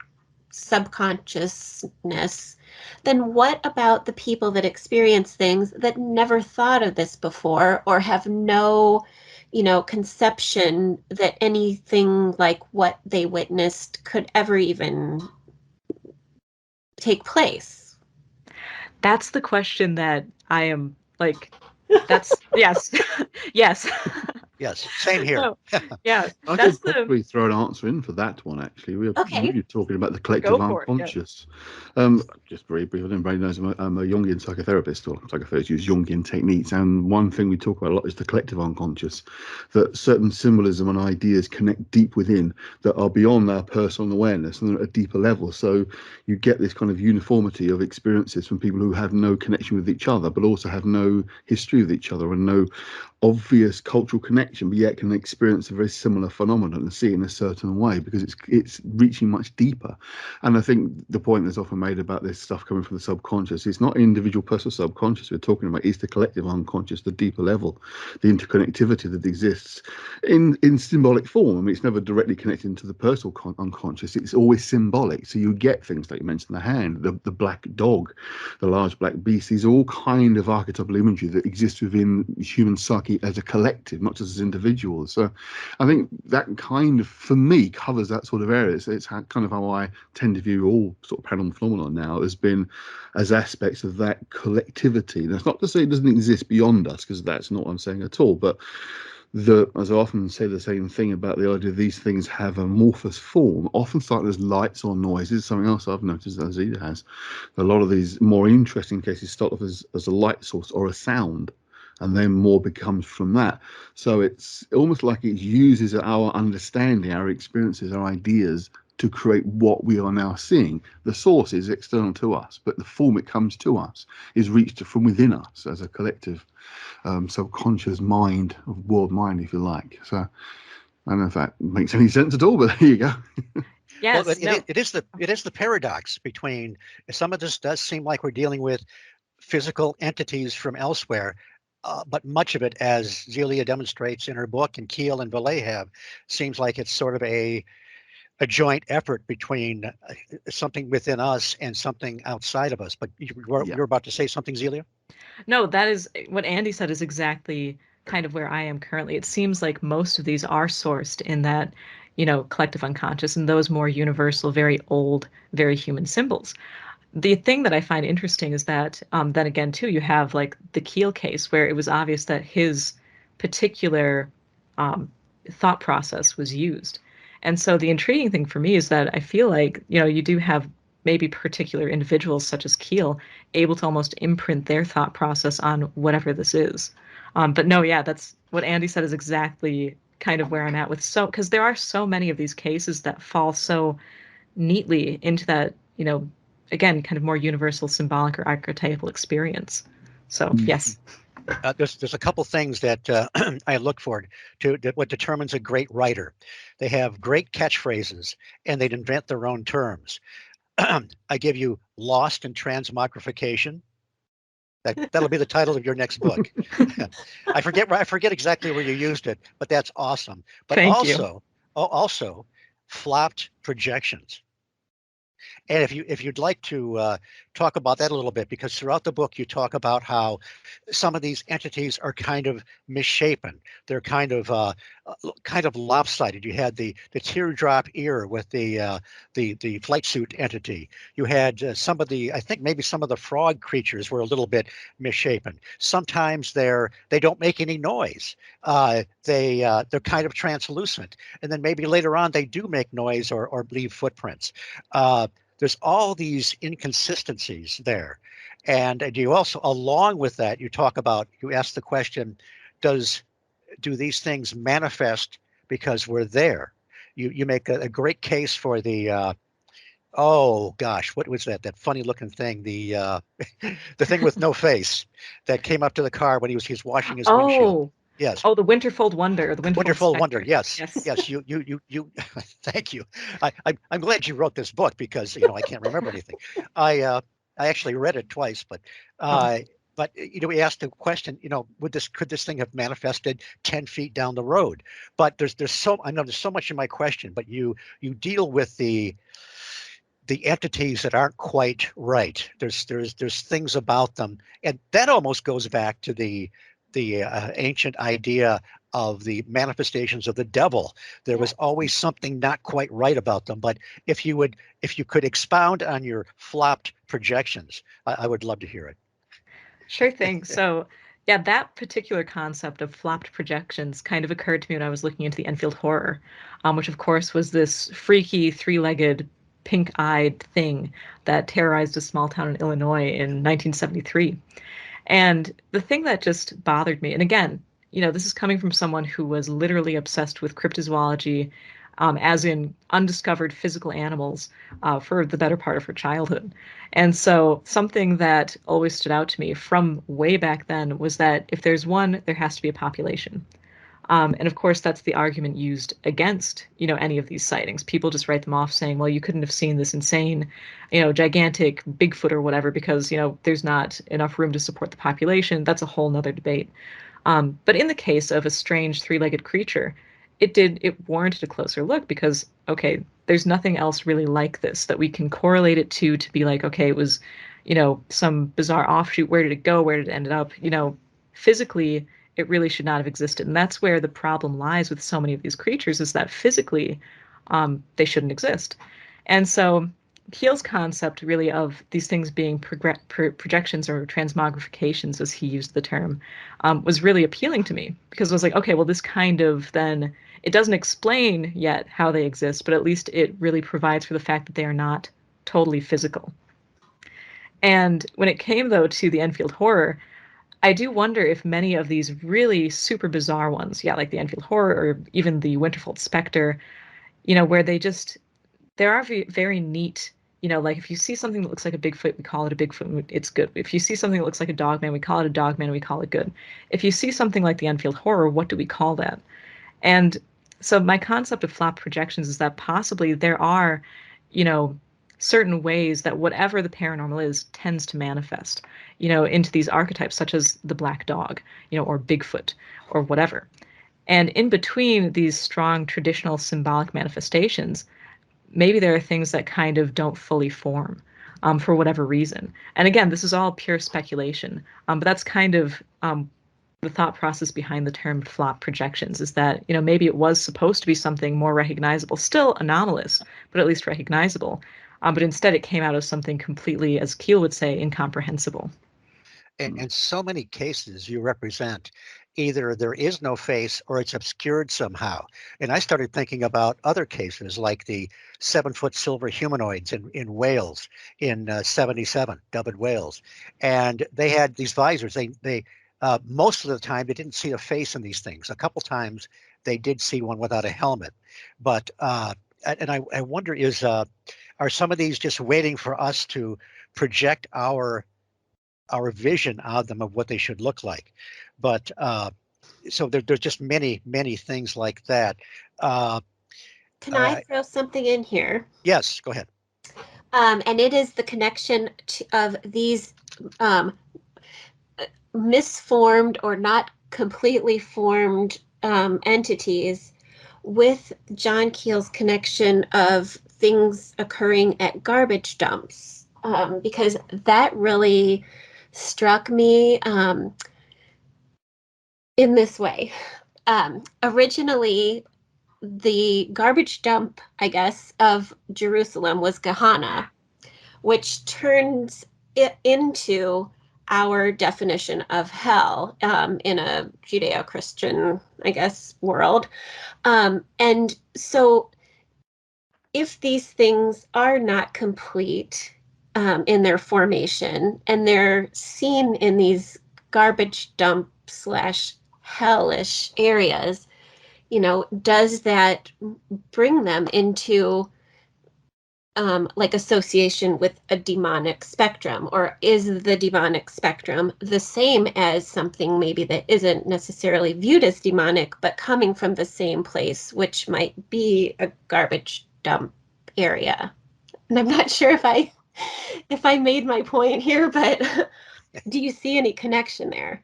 subconsciousness, then what about the people that experience things that never thought of this before or have no, conception that anything like what they witnessed could ever even take place? That's the question that I am like, that's yes, yes. Yes, same here. No, yeah, I that's could probably throw an answer in for that one, actually. We're Okay. really talking about the collective Go for it, yeah. unconscious. Just very briefly, everybody knows I'm a Jungian psychotherapist, or psychotherapists use Jungian techniques. And one thing we talk about a lot is the collective unconscious, that certain symbolism and ideas connect deep within that are beyond our personal awareness and at a deeper level. So you get this kind of uniformity of experiences from people who have no connection with each other, but also have no history with each other and no obvious cultural connection, but yet can experience a very similar phenomenon and see it in a certain way because it's reaching much deeper. And I think the point that's often made about this stuff coming from the subconscious, it's not individual personal subconscious we're talking about, it's the collective unconscious, the deeper level, the interconnectivity that exists in symbolic form. I mean, it's never directly connected to the personal unconscious, it's always symbolic. So you get things like you mentioned, the hand, the black dog, the large black beast. These are all kind of archetypal imagery that exist within human psyche as a collective, not just as individuals. So I think that kind of, for me, covers that sort of area. It's kind of how I tend to view all sort of paranormal phenomena now, has been as aspects of that collectivity. That's not to say it doesn't exist beyond us, because that's not what I'm saying at all, but as I often say the same thing about the idea these things have amorphous form, often started as lights or noises. Something else I've noticed that Zelia has, a lot of these more interesting cases start off as a light source or a sound, and then more becomes from that. So it's almost like it uses our understanding, our experiences, our ideas to create what we are now seeing. The source is external to us, but the form it comes to us is reached from within us as a collective subconscious mind, world mind, if you like. So I don't know if that makes any sense at all, but there you go. Yes, Well, no. it is the paradox between some of this does seem like we're dealing with physical entities from elsewhere, but much of it, as Zelia demonstrates in her book, and Keel and Valet have, seems like it's sort of a joint effort between something within us and something outside of us. But you're about to say something, Zelia? No, that is what Andy said is exactly kind of where I am currently. It seems like most of these are sourced in that, collective unconscious and those more universal, very old, very human symbols. The thing that I find interesting is that then again, too, you have like the Keel case where it was obvious that his particular thought process was used. And so the intriguing thing for me is that I feel like, you do have maybe particular individuals such as Keel able to almost imprint their thought process on whatever this is. But no, yeah, that's what Andy said is exactly kind of where I'm at with because there are so many of these cases that fall so neatly into that, again, kind of more universal symbolic or archetypal experience. So yes. There's a couple things that I look for to what determines a great writer. They have great catchphrases and they'd invent their own terms. I give you lost in transmogrification. That'll be the title of your next book. I forget exactly where you used it, but that's awesome. But Thank you. Also flopped projections. And if you'd like to talk about that a little bit, because throughout the book you talk about how some of these entities are kind of misshapen. They're kind of lopsided. You had the teardrop ear with the flight suit entity. You had I think maybe some of the frog creatures were a little bit misshapen. Sometimes they don't make any noise. They're kind of translucent, and then maybe later on they do make noise or leave footprints. There's all these inconsistencies there. And you also, along with that, you ask the question, do these things manifest because we're there? You make a great case for the Oh gosh, what was that? That funny looking thing, the the thing with no face that came up to the car when he was washing his windshield. Oh, Yes. oh, the Winterfold Wonder, the Winterfold Wonderful Wonder. Spectre. Yes. Yes. Yes. You thank you. I'm glad you wrote this book because I can't remember anything. I actually read it twice, Oh. but we asked the question, could this thing have manifested 10 feet down the road? But I know there's so much in my question, but you deal with the entities that aren't quite right. There's things about them, and that almost goes back to the ancient idea of the manifestations of the devil. There was always something not quite right about them. But if you could expound on your flopped projections, I would love to hear it. Sure thing. So, yeah, that particular concept of flopped projections kind of occurred to me when I was looking into the Enfield horror, which of course was this freaky three-legged, pink-eyed thing that terrorized a small town in Illinois in 1973. And the thing that just bothered me, and again, this is coming from someone who was literally obsessed with cryptozoology, as in undiscovered physical animals, for the better part of her childhood. And so something that always stood out to me from way back then was that if there's one, there has to be a population. And of course, that's the argument used against, any of these sightings. People just write them off saying, well, you couldn't have seen this insane, gigantic Bigfoot or whatever because, there's not enough room to support the population. That's a whole nother debate. But in the case of a strange three-legged creature, it warranted a closer look because, okay, there's nothing else really like this that we can correlate it to be like, okay, it was, some bizarre offshoot. Where did it go? Where did it end up? Physically, it really should not have existed. And that's where the problem lies with so many of these creatures is that physically, they shouldn't exist. And so Keel's concept really of these things being projections or transmogrifications, as he used the term, was really appealing to me because I was like, okay, well, this kind of then, it doesn't explain yet how they exist, but at least it really provides for the fact that they are not totally physical. And when it came, though, to the Enfield horror, I do wonder if many of these really super bizarre ones, yeah, like the Enfield horror or even the Winterfold Spectre, where there are very neat, like if you see something that looks like a Bigfoot, we call it a Bigfoot, it's good. If you see something that looks like a Dogman, we call it a Dogman, and we call it good. If you see something like the Enfield horror, what do we call that? And so my concept of flop projections is that possibly there are, certain ways that whatever the paranormal is tends to manifest, into these archetypes, such as the black dog, or Bigfoot, or whatever. And in between these strong traditional symbolic manifestations, maybe there are things that kind of don't fully form, for whatever reason. And again, this is all pure speculation, but that's kind of the thought process behind the term flop projections is that, maybe it was supposed to be something more recognizable, still anomalous, but at least recognizable. But instead it came out as something completely, as Keel would say, incomprehensible. In so many cases you represent, either there is no face or it's obscured somehow. And I started thinking about other cases like the 7-foot silver humanoids in Wales in 77, Dyfed, Wales. And they had these visors. They most of the time they didn't see a face in these things. A couple times they did see one without a helmet. But and I wonder are some of these just waiting for us to project our vision of them of what they should look like? But so there's just many things like that. Can I throw something in here? Yes, go ahead. And it is the connection of these misformed or not completely formed entities with John Keel's connection of things occurring at garbage dumps, because that really struck me in this way. Originally, the garbage dump, I guess, of Jerusalem was Gehenna, which turns it into our definition of hell in a Judeo-Christian, I guess, world. And so if these things are not complete in their formation and they're seen in these garbage dump / hellish areas, does that bring them into like association with a demonic spectrum, or is the demonic spectrum the same as something maybe that isn't necessarily viewed as demonic, but coming from the same place, which might be a garbage dump area? And I'm not sure if I made my point here, but do you see any connection there?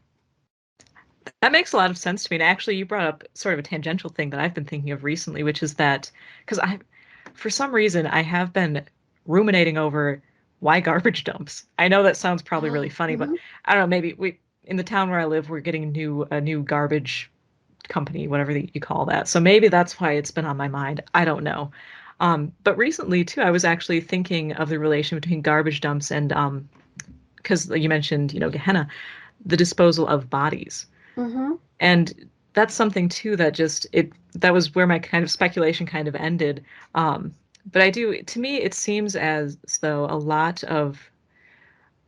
That makes a lot of sense to me. And actually, you brought up sort of a tangential thing that I've been thinking of recently, which is that because for some reason, I have been ruminating over why garbage dumps. I know that sounds probably really funny, but I don't know. Maybe in the town where I live, we're getting a new garbage company, whatever you call that. So maybe that's why it's been on my mind. I don't know. But recently too, I was actually thinking of the relation between garbage dumps and because you mentioned, Gehenna, the disposal of bodies. Mm-hmm. And that's something too that was where my kind of speculation kind of ended. But to me, it seems as though a lot of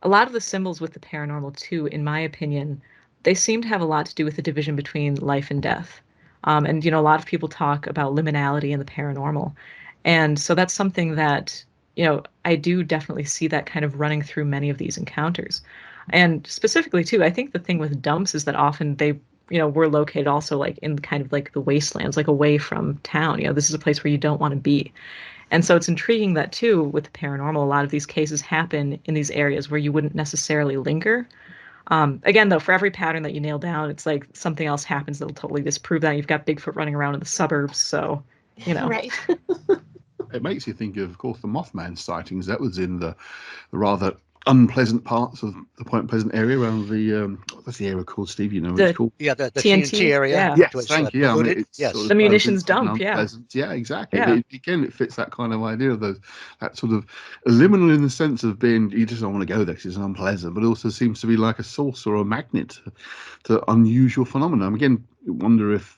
the symbols with the paranormal too, in my opinion, they seem to have a lot to do with the division between life and death. And a lot of people talk about liminality in the paranormal. And so that's something that, I do definitely see that kind of running through many of these encounters. And specifically too, I think the thing with dumps is that often they, were located also like in kind of like the wastelands, like away from town. This is a place where you don't want to be. And so it's intriguing that too, with the paranormal, a lot of these cases happen in these areas where you wouldn't necessarily linger. Again, though, for every pattern that you nail down, it's like something else happens that'll totally disprove that. You've got Bigfoot running around in the suburbs, so, Right. It makes you think of course, the Mothman sightings. That was in the rather unpleasant parts of the Point Pleasant area around the what's the area called, Steve? You know what it's called? Yeah, the TNT, TNT area. yeah. Yes, was, thank you. Yeah, I mean, polluted. it's Yes. sort of The munitions unpleasant, dump, yeah. unpleasant. Yeah, exactly. Yeah. Again, it fits that kind of idea of that sort of liminal in the sense of being you just don't want to go there because it's unpleasant, but it also seems to be like a source or a magnet to unusual phenomena. Again, I wonder if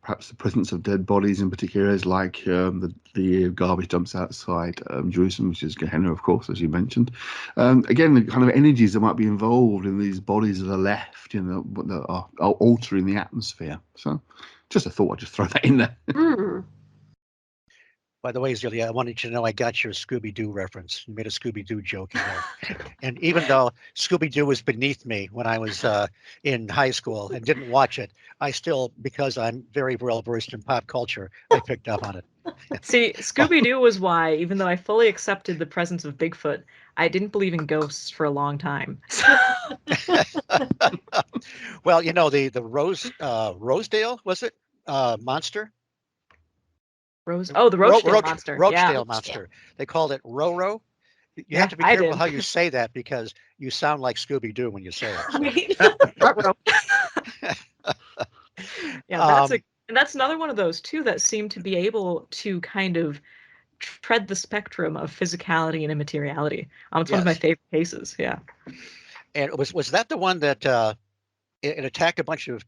perhaps the presence of dead bodies in particular areas like the garbage dumps outside Jerusalem, which is Gehenna, of course, as you mentioned. Again, the kind of energies that might be involved in these bodies that are left, that are altering the atmosphere. So, just a thought. I'd just throw that in there. Mm. By the way, Zelia, I wanted you to know I got your Scooby-Doo reference. You made a Scooby-Doo joke in there. And even though Scooby-Doo was beneath me when I was in high school and didn't watch it, I still, because I'm very well versed in pop culture, I picked up on it. See, Scooby-Doo was why, even though I fully accepted the presence of Bigfoot, I didn't believe in ghosts for a long time. Well, the Rosedale, was it? Monster? The Roachdale monster. Roachdale monster. They called it Roro. You have to be careful how you say that because you sound like Scooby-Doo when you say it. So. Yeah, that's another one of those too that seem to be able to kind of tread the spectrum of physicality and immateriality. It's one of my favorite cases. Yeah. And was that the one that it attacked a bunch of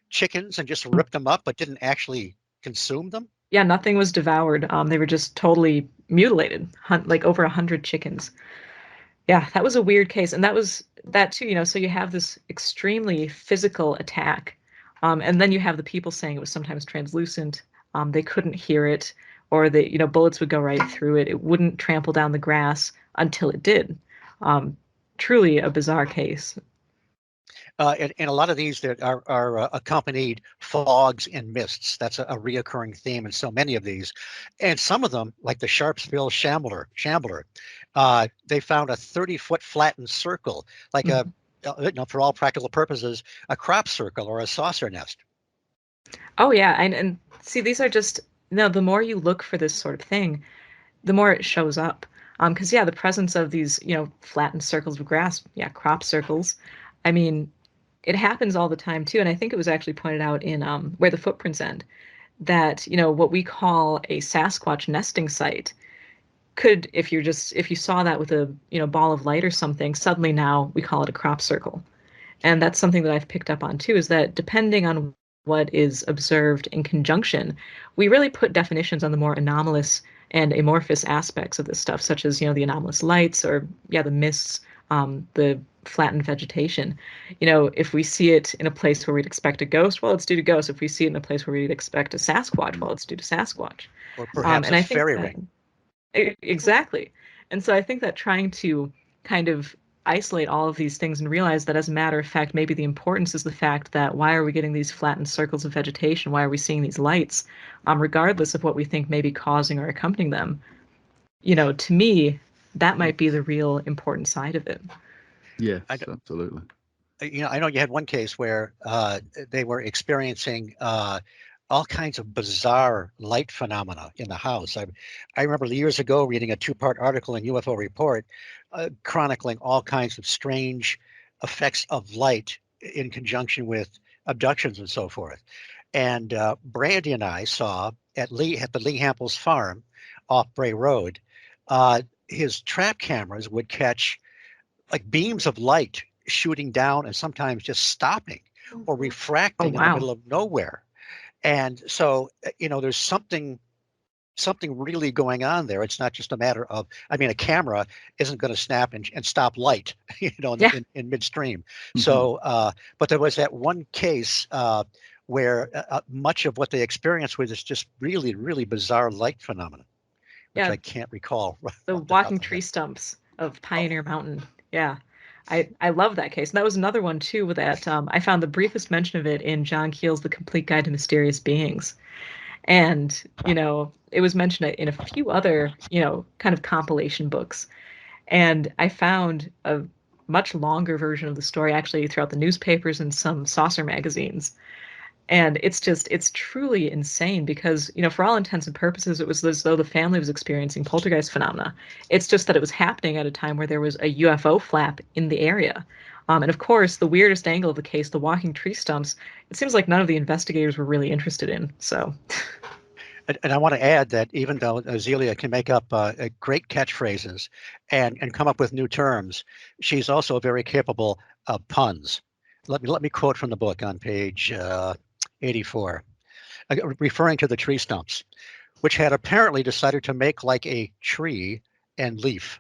chickens and just ripped them up, but didn't actually consume them? Yeah, nothing was devoured. They were just totally mutilated, like over 100 chickens. Yeah, that was a weird case. And that was that too, so you have this extremely physical attack. And then you have the people saying it was sometimes translucent. They couldn't hear it, or the, bullets would go right through it. It wouldn't trample down the grass until it did. Truly a bizarre case. And a lot of these that are accompanied fogs and mists. That's a reoccurring theme in so many of these. And some of them, like the Sharpsville Shambler, they found a 30-foot flattened circle, like for all practical purposes, a crop circle or a saucer nest. Oh yeah, and see, these are just the more you look for this sort of thing, the more it shows up. Because the presence of these flattened circles of grass, crop circles. I mean, it happens all the time too, and I think it was actually pointed out in Where the Footprints End that what we call a Sasquatch nesting site could, if you saw that with a ball of light or something, suddenly now we call it a crop circle. And that's something that I've picked up on too, is that depending on what is observed in conjunction, we really put definitions on the more anomalous and amorphous aspects of this stuff, such as the anomalous lights or the mists, the flattened vegetation. If we see it in a place where we'd expect a ghost, well, it's due to ghost. If we see it in a place where we'd expect a Sasquatch, well, it's due to Sasquatch. Or perhaps and a I think fairy that, ring. Exactly. And so I think that trying to kind of isolate all of these things and realize that as a matter of fact, maybe the importance is the fact that why are we getting these flattened circles of vegetation? Why are we seeing these lights? Regardless of what we think may be causing or accompanying them. To me, that might be the real important side of it. Yes, I, absolutely. I know you had one case where they were experiencing all kinds of bizarre light phenomena in the house. I remember years ago reading a 2-part article in UFO Report chronicling all kinds of strange effects of light in conjunction with abductions and so forth. And Brandi and I saw at the Lee Hamples farm off Bray Road, his trap cameras would catch like beams of light shooting down and sometimes just stopping or refracting in the middle of nowhere. And so, there's something really going on there. It's not just a matter of, a camera isn't going to snap and stop light, in midstream. Mhm. So, but there was that one case where much of what they experienced was just really, really bizarre light phenomena, which I can't recall. The walking tree stumps of Pioneer Mountain. Yeah. I love that case. And that was another one too that I found the briefest mention of it in John Keel's The Complete Guide to Mysterious Beings. And, it was mentioned in a few other, kind of compilation books. And I found a much longer version of the story actually throughout the newspapers and some saucer magazines. And it's truly insane because, for all intents and purposes, it was as though the family was experiencing poltergeist phenomena. It's just that it was happening at a time where there was a UFO flap in the area. And of course, the weirdest angle of the case, the walking tree stumps, it seems like none of the investigators were really interested in. So. And I want to add that even though Zelia can make up great catchphrases and come up with new terms, she's also very capable of puns. Let me quote from the book on page 84, referring to the tree stumps, which had apparently decided to make like a tree and leaf.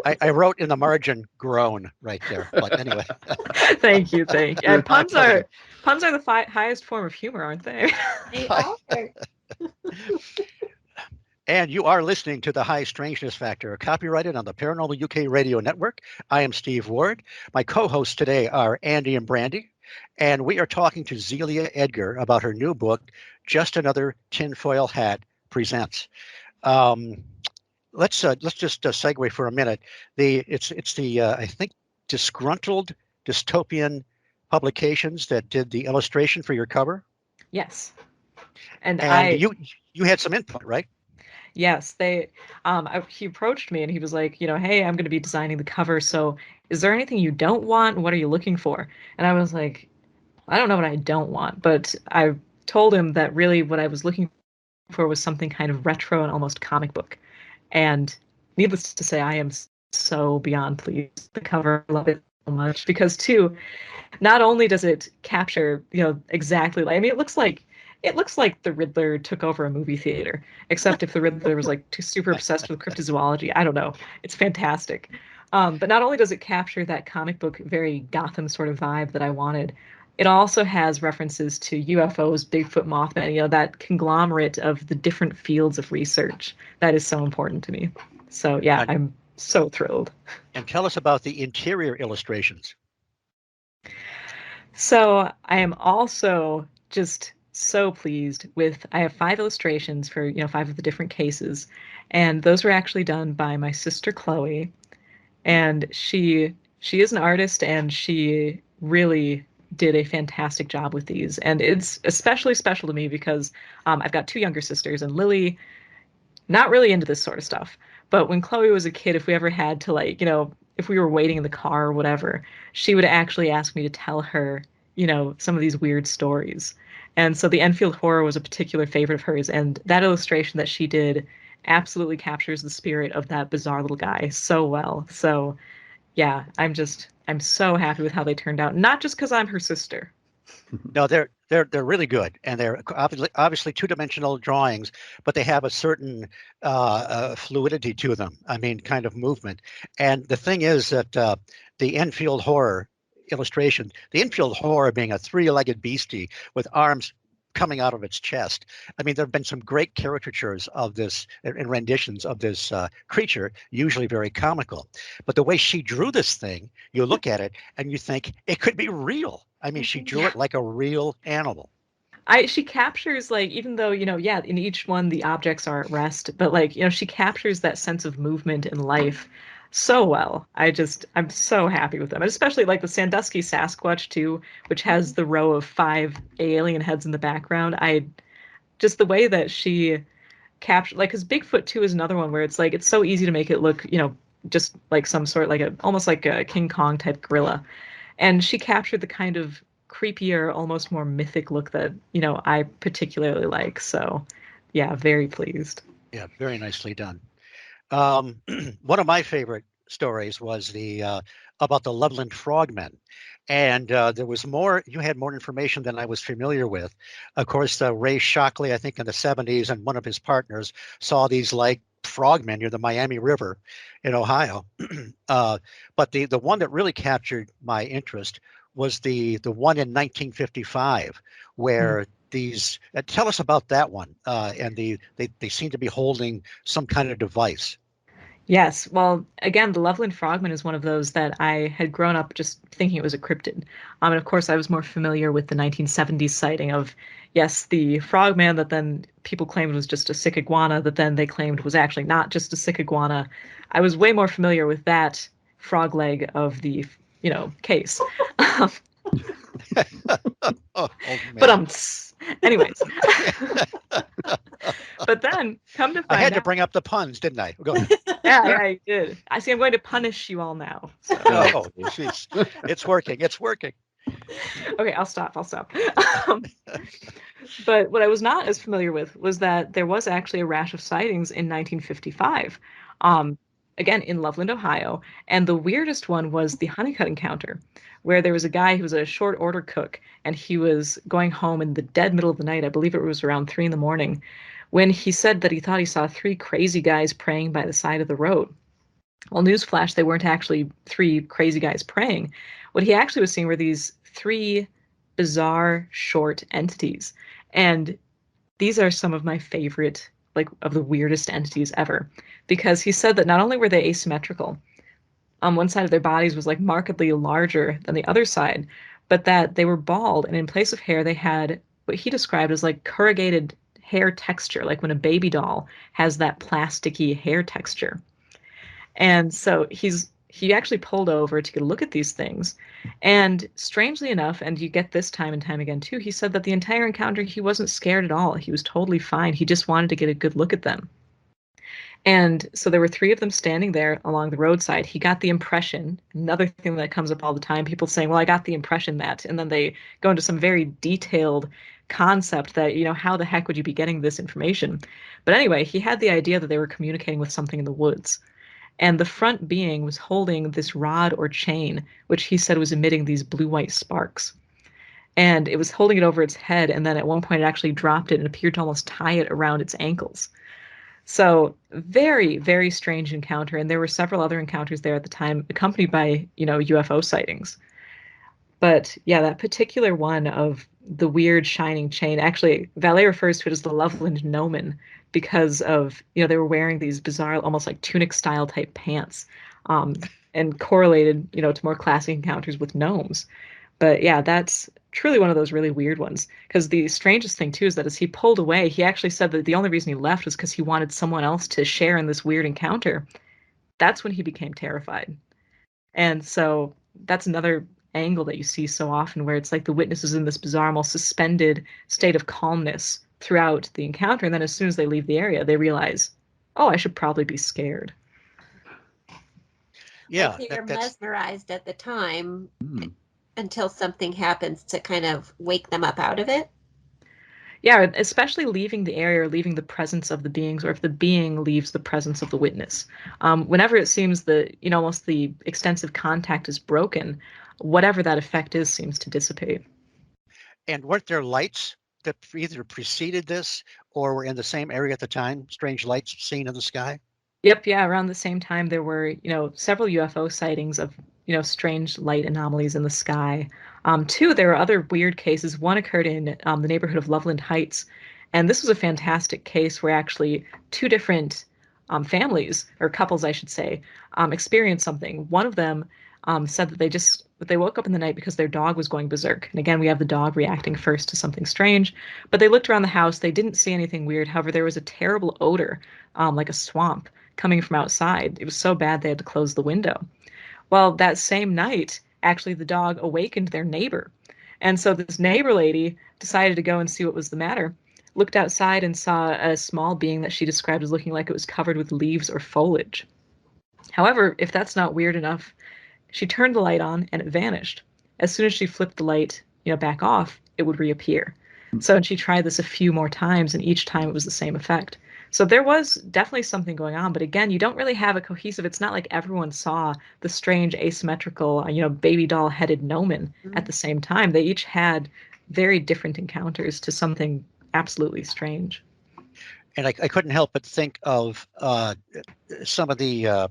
I wrote in the margin groan right there, but anyway. Thank you. And puns are the highest form of humor, aren't they? They are. And you are listening to the High Strangeness Factor, copyrighted on the Paranormal UK Radio Network. I am Steve Ward. My co-hosts today are Andy and Brandi, and we are talking to Zelia Edgar about her new book, Just Another Tinfoil Hat Presents. Let's just segue for a minute. It's the I think Disgruntled Dystopian Publications that did the illustration for your cover. Yes. And you had some input, right? Yes, he approached me and he was like, hey, I'm going to be designing the cover. So is there anything you don't want? What are you looking for? And I was like, I don't know what I don't want, but I told him that really what I was looking for was something kind of retro and almost comic book. And needless to say, I am so beyond pleased with the cover. I love it so much because too, not only does it capture, exactly it looks like the Riddler took over a movie theater, except if the Riddler was like too super obsessed with cryptozoology. I don't know. It's fantastic. But not only does it capture that comic book, very Gotham sort of vibe that I wanted, it also has references to UFOs, Bigfoot, Mothman, that conglomerate of the different fields of research that is so important to me. So yeah, I'm so thrilled. And tell us about the interior illustrations. So I am also just so pleased with, I have 5 illustrations for, 5 of the different cases. And those were actually done by my sister, Chloe. And she is an artist and she really did a fantastic job with these. And it's especially special to me because I've got 2 younger sisters and Lily, not really into this sort of stuff. But when Chloe was a kid, if we ever had to if we were waiting in the car or whatever, she would actually ask me to tell her, some of these weird stories. And so the Enfield Horror was a particular favorite of hers. And that illustration that she did absolutely captures the spirit of that bizarre little guy so well. So yeah, I'm so happy with how they turned out. Not just because I'm her sister. No, they're really good, and they're obviously 2-dimensional drawings, but they have a certain fluidity to them. Kind of movement. And the thing is that the Enfield Horror illustration, the Enfield Horror being a 3-legged beastie with arms coming out of its chest. I mean, there have been some great caricatures of this and renditions of this creature, usually very comical. But the way she drew this thing, you look at it and you think it could be real. I mean, she drew it like a real animal. She captures, like, even though, yeah, in each one the objects are at rest, but like, she captures that sense of movement and life so well. I'm so happy with them. And especially like the Sandusky Sasquatch too, which has the row of 5 alien heads in the background. Just the way that she captured, like, because Bigfoot too is another one where it's like it's so easy to make it look, just like some sort, like almost like a King Kong type gorilla. And she captured the kind of creepier, almost more mythic look that, I particularly like. So yeah, very pleased. Yeah, very nicely done. One of my favorite stories was the about the Loveland Frogmen, and there was more. You had more information than I was familiar with. Of course, Ray Shockley, I think in the 70s, and one of his partners saw these like frogmen near the Miami River in Ohio. But the one that really captured my interest was the one in 1955, where these tell us about that one. And they seem to be holding some kind of device. Yes. Well, again, the Loveland Frogman is one of those that I had grown up just thinking it was a cryptid. And of course, I was more familiar with the 1970s sighting of, yes, the frogman that then people claimed was just a sick iguana that then they claimed was actually not just a sick iguana. I was way more familiar with that frog leg of the, case. Oh, But anyways. But then come to find I had to out, bring up the puns, didn't I? Go ahead. yeah, I did. I see. I'm going to punish you all now. So. Oh, geez. It's working. It's working. Okay, I'll stop. But what I was not as familiar with was that there was actually a rash of sightings in 1955. Again, in Loveland, Ohio. And the weirdest one was the Honeycutt encounter, where there was a guy who was a short order cook, and he was going home in the dead middle of the night. I believe it was around 3 a.m, when he said that he thought he saw 3 crazy guys praying by the side of the road. Well, newsflash, they weren't actually 3 crazy guys praying. What he actually was seeing were these 3 bizarre short entities. And these are some of my favorite, like, of the weirdest entities ever, because he said that not only were they asymmetrical, on one side of their bodies was like markedly larger than the other side, but that they were bald, and in place of hair, they had what he described as like corrugated hair texture, like when a baby doll has that plasticky hair texture. And so he actually pulled over to get a look at these things. And strangely enough, and you get this time and time again too, he said that the entire encounter, he wasn't scared at all. He was totally fine. He just wanted to get a good look at them. And so there were 3 of them standing there along the roadside. He got the impression, another thing that comes up all the time, people saying, well, I got the impression that, and then they go into some very detailed concept that, how the heck would you be getting this information? But anyway, he had the idea that they were communicating with something in the woods. And the front being was holding this rod or chain, which he said was emitting these blue-white sparks. And it was holding it over its head, and then at one point it actually dropped it and appeared to almost tie it around its ankles. So very, very strange encounter. And there were several other encounters there at the time, accompanied by, UFO sightings. But yeah, that particular one of the weird shining chain, actually, Valet refers to it as the Loveland Gnomon, because of, they were wearing these bizarre, almost like tunic style type pants, and correlated, to more classic encounters with gnomes. But yeah, that's truly one of those really weird ones. Because the strangest thing too is that as he pulled away, he actually said that the only reason he left was because he wanted someone else to share in this weird encounter. That's when he became terrified. And so that's another angle that you see so often, where it's like the witness is in this bizarre, almost suspended state of calmness throughout the encounter. And then as soon as they leave the area, they realize, oh, I should probably be scared. Yeah. Like they're mesmerized at the time until something happens to kind of wake them up out of it. Yeah, especially leaving the area or leaving the presence of the beings, or if the being leaves the presence of the witness. Whenever it seems that, almost the extensive contact is broken, whatever that effect is seems to dissipate. And weren't there lights that either preceded this or were in the same area at the time? Strange lights seen in the sky? Yep, yeah, around the same time there were, several UFO sightings of strange light anomalies in the sky. Two, there are other weird cases. One occurred in the neighborhood of Loveland Heights, and this was a fantastic case where actually two different families, or couples, I should say, experienced something. One of them said that they woke up in the night because their dog was going berserk. And again, we have the dog reacting first to something strange, but they looked around the house. They didn't see anything weird. However, there was a terrible odor, like a swamp, coming from outside. It was so bad they had to close the window. Well, that same night, actually, the dog awakened their neighbor. And so this neighbor lady decided to go and see what was the matter, looked outside and saw a small being that she described as looking like it was covered with leaves or foliage. However, if that's not weird enough, she turned the light on and it vanished. As soon as she flipped the light, back off, it would reappear. So, and she tried this a few more times, and each time it was the same effect. So there was definitely something going on, but again, you don't really have a cohesive. It's not like everyone saw the strange asymmetrical, baby doll headed gnomon at the same time. They each had very different encounters to something absolutely strange. And I couldn't help but think of some of the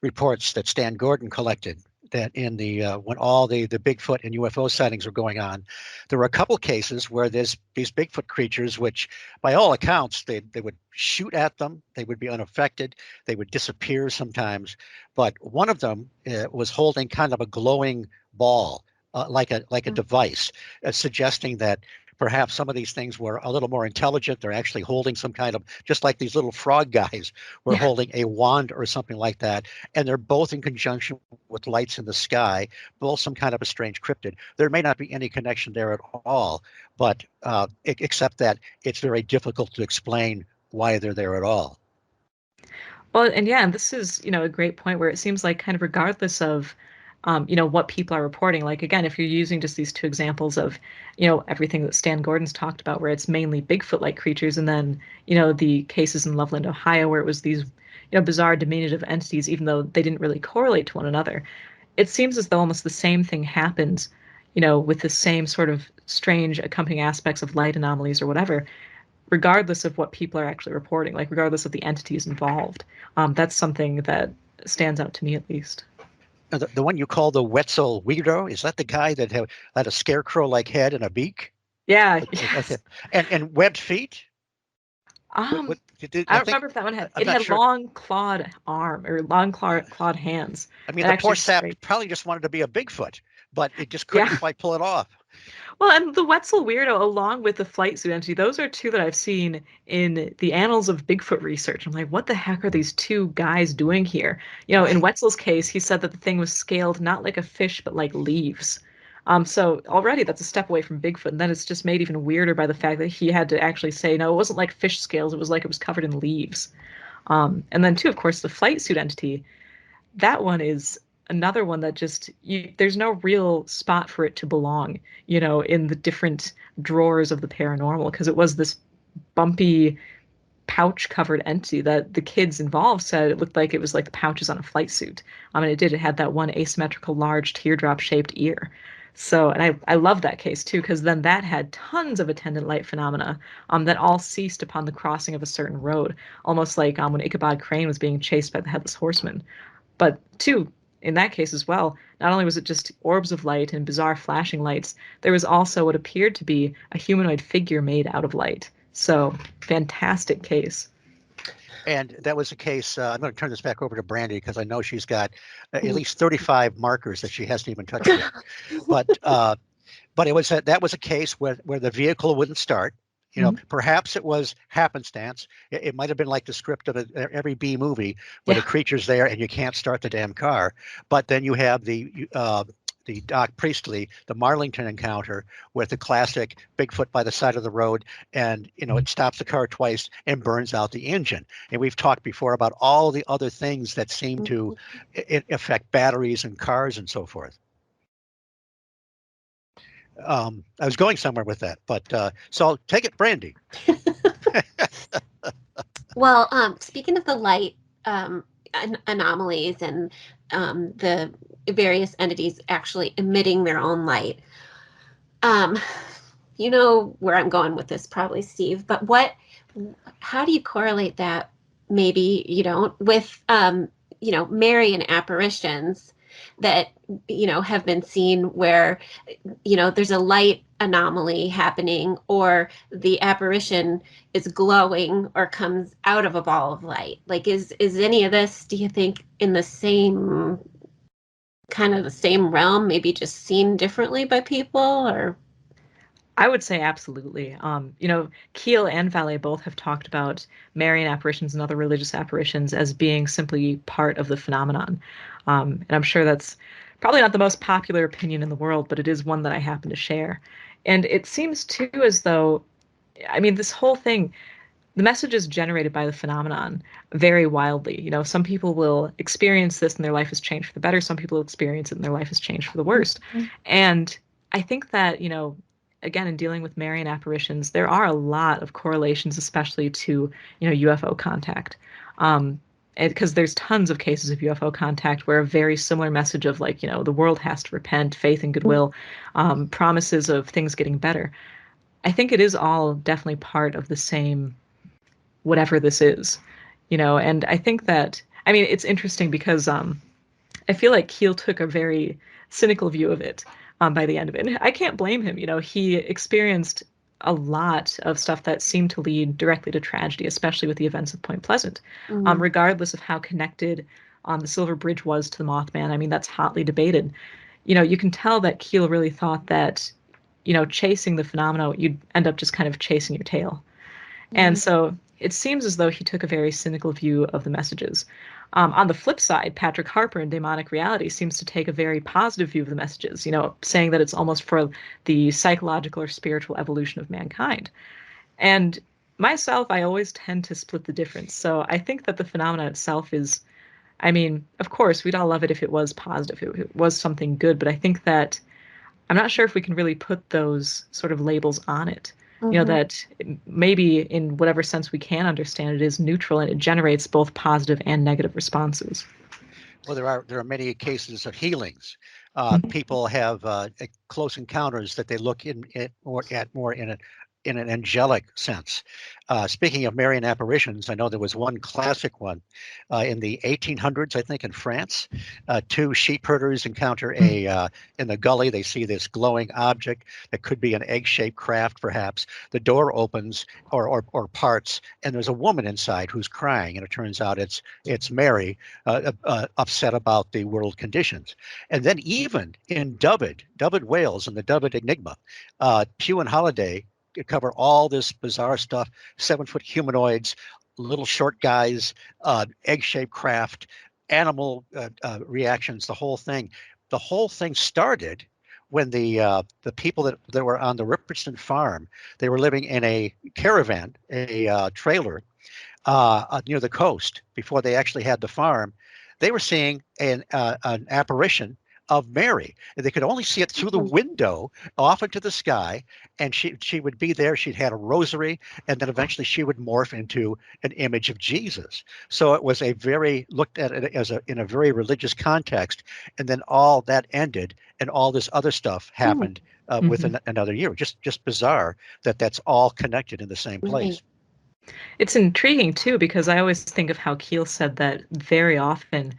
reports that Stan Gordon collected, that in the when all the Bigfoot and UFO sightings were going on, there were a couple cases where there's these Bigfoot creatures, which by all accounts, they would shoot at them, they would be unaffected, they would disappear sometimes. But one of them was holding kind of a glowing ball, like a device, suggesting that perhaps some of these things were a little more intelligent. They're actually holding some kind of, just like these little frog guys were holding a wand or something like that. And they're both in conjunction with lights in the sky, both some kind of a strange cryptid. There may not be any connection there at all, but except that it's very difficult to explain why they're there at all. Well, and yeah, and this is, a great point where it seems like kind of regardless of what people are reporting. Like, again, if you're using just these two examples of, everything that Stan Gordon's talked about, where it's mainly Bigfoot-like creatures, and then, the cases in Loveland, Ohio, where it was these, bizarre diminutive entities, even though they didn't really correlate to one another. It seems as though almost the same thing happens, with the same sort of strange accompanying aspects of light anomalies or whatever, regardless of what people are actually reporting, like regardless of the entities involved. That's something that stands out to me, at least. The one you call the Wetzel weirdo, is that the guy that had a scarecrow-like head and a beak? Yeah. Okay. And webbed feet? I don't remember if that one had. It had long clawed arm or long clawed hands. I mean, the poor sap probably just wanted to be a Bigfoot, but it just couldn't quite pull it off. Well, and the Wetzel weirdo, along with the flight suit entity, those are two that I've seen in the annals of Bigfoot research. I'm like, what the heck are these two guys doing here? In Wetzel's case, he said that the thing was scaled not like a fish, but like leaves. So already that's a step away from Bigfoot. And then it's just made even weirder by the fact that he had to actually say, no, it wasn't like fish scales. It was like it was covered in leaves. And then, too, of course, the flight suit entity, that one is another one that just, there's no real spot for it to belong, in the different drawers of the paranormal, because it was this bumpy pouch-covered entity that the kids involved said it looked like it was like the pouches on a flight suit. And it did. It had that one asymmetrical, large, teardrop-shaped ear. So, and I love that case, too, because then that had tons of attendant light phenomena that all ceased upon the crossing of a certain road, almost like when Ichabod Crane was being chased by the Headless Horseman. But, too, in that case as well, not only was it just orbs of light and bizarre flashing lights, there was also what appeared to be a humanoid figure made out of light. So, fantastic case. And that was a case, I'm going to turn this back over to Brandi because I know she's got at least 35 markers that she hasn't even touched yet. But that was a case where the vehicle wouldn't start. Perhaps it was happenstance. It might have been like the script of every B movie where the creature's there and you can't start the damn car. But then you have the Doc Priestley, the Marlington encounter with the classic Bigfoot by the side of the road, and it stops the car twice and burns out the engine. And we've talked before about all the other things that seem to affect batteries and cars and so forth. I was going somewhere with that, but so I'll take it, Brandi. Well, speaking of the light anomalies and the various entities actually emitting their own light, you know where I'm going with this, probably, Steve. But how do you correlate that? Maybe you don't with Marian apparitions. that, have been seen where, there's a light anomaly happening, or the apparition is glowing or comes out of a ball of light. Like, is any of this, do you think, in the same realm, maybe just seen differently by people? Or I would say absolutely. Keel and Vallée both have talked about Marian apparitions and other religious apparitions as being simply part of the phenomenon. And I'm sure that's probably not the most popular opinion in the world, but it is one that I happen to share. And it seems too as though, this whole thing, the messages generated by the phenomenon vary wildly. Some people will experience this and their life has changed for the better. Some people will experience it and their life has changed for the worst. Mm-hmm. And I think that, again, in dealing with Marian apparitions, there are a lot of correlations, especially to, UFO contact. Because there's tons of cases of UFO contact where a very similar message of the world has to repent, faith and goodwill, promises of things getting better. I think it is all definitely part of the same whatever this is, and I think that, it's interesting because I feel like Keel took a very cynical view of it by the end of it. And I can't blame him. He experienced a lot of stuff that seemed to lead directly to tragedy, especially with the events of Point Pleasant, regardless of how connected the Silver Bridge was to the Mothman. That's hotly debated. You can tell that Keel really thought that, chasing the phenomena, you'd end up just kind of chasing your tail. And so it seems as though he took a very cynical view of the messages. On the flip side, Patrick Harper in Demonic Reality seems to take a very positive view of the messages, saying that it's almost for the psychological or spiritual evolution of mankind. And myself, I always tend to split the difference. So I think that the phenomenon itself is, of course, we'd all love it if it was positive, if it was something good, but I think that I'm not sure if we can really put those sort of labels on it. That maybe in whatever sense we can understand it is neutral and it generates both positive and negative responses. Well, there are many cases of healings. People have close encounters that they look more in an angelic sense. Speaking of Marian apparitions, I know there was one classic one in the 1800s, I think, in France. Two sheep herders encounter in the gully. They see this glowing object that could be an egg-shaped craft, perhaps. The door opens or parts, and there's a woman inside who's crying, and it turns out it's Mary, upset about the world conditions. And then even in Dyfed, Wales, and the Dyfed Enigma, Pugh and Holliday cover all this bizarre stuff, 7-foot humanoids, little short guys, egg-shaped craft, animal reactions, the whole thing. The whole thing started when the people that were on the Ripperson farm, they were living in a caravan, a trailer near the coast before they actually had the farm. They were seeing an apparition of Mary. And they could only see it through the window off into the sky, and she would be there. She'd had a rosary, and then eventually she would morph into an image of Jesus. So it was looked at it as in a very religious context, and then all that ended, and all this other stuff happened within another year. Just bizarre that's all connected in the same place. It's intriguing too, because I always think of how Keel said that very often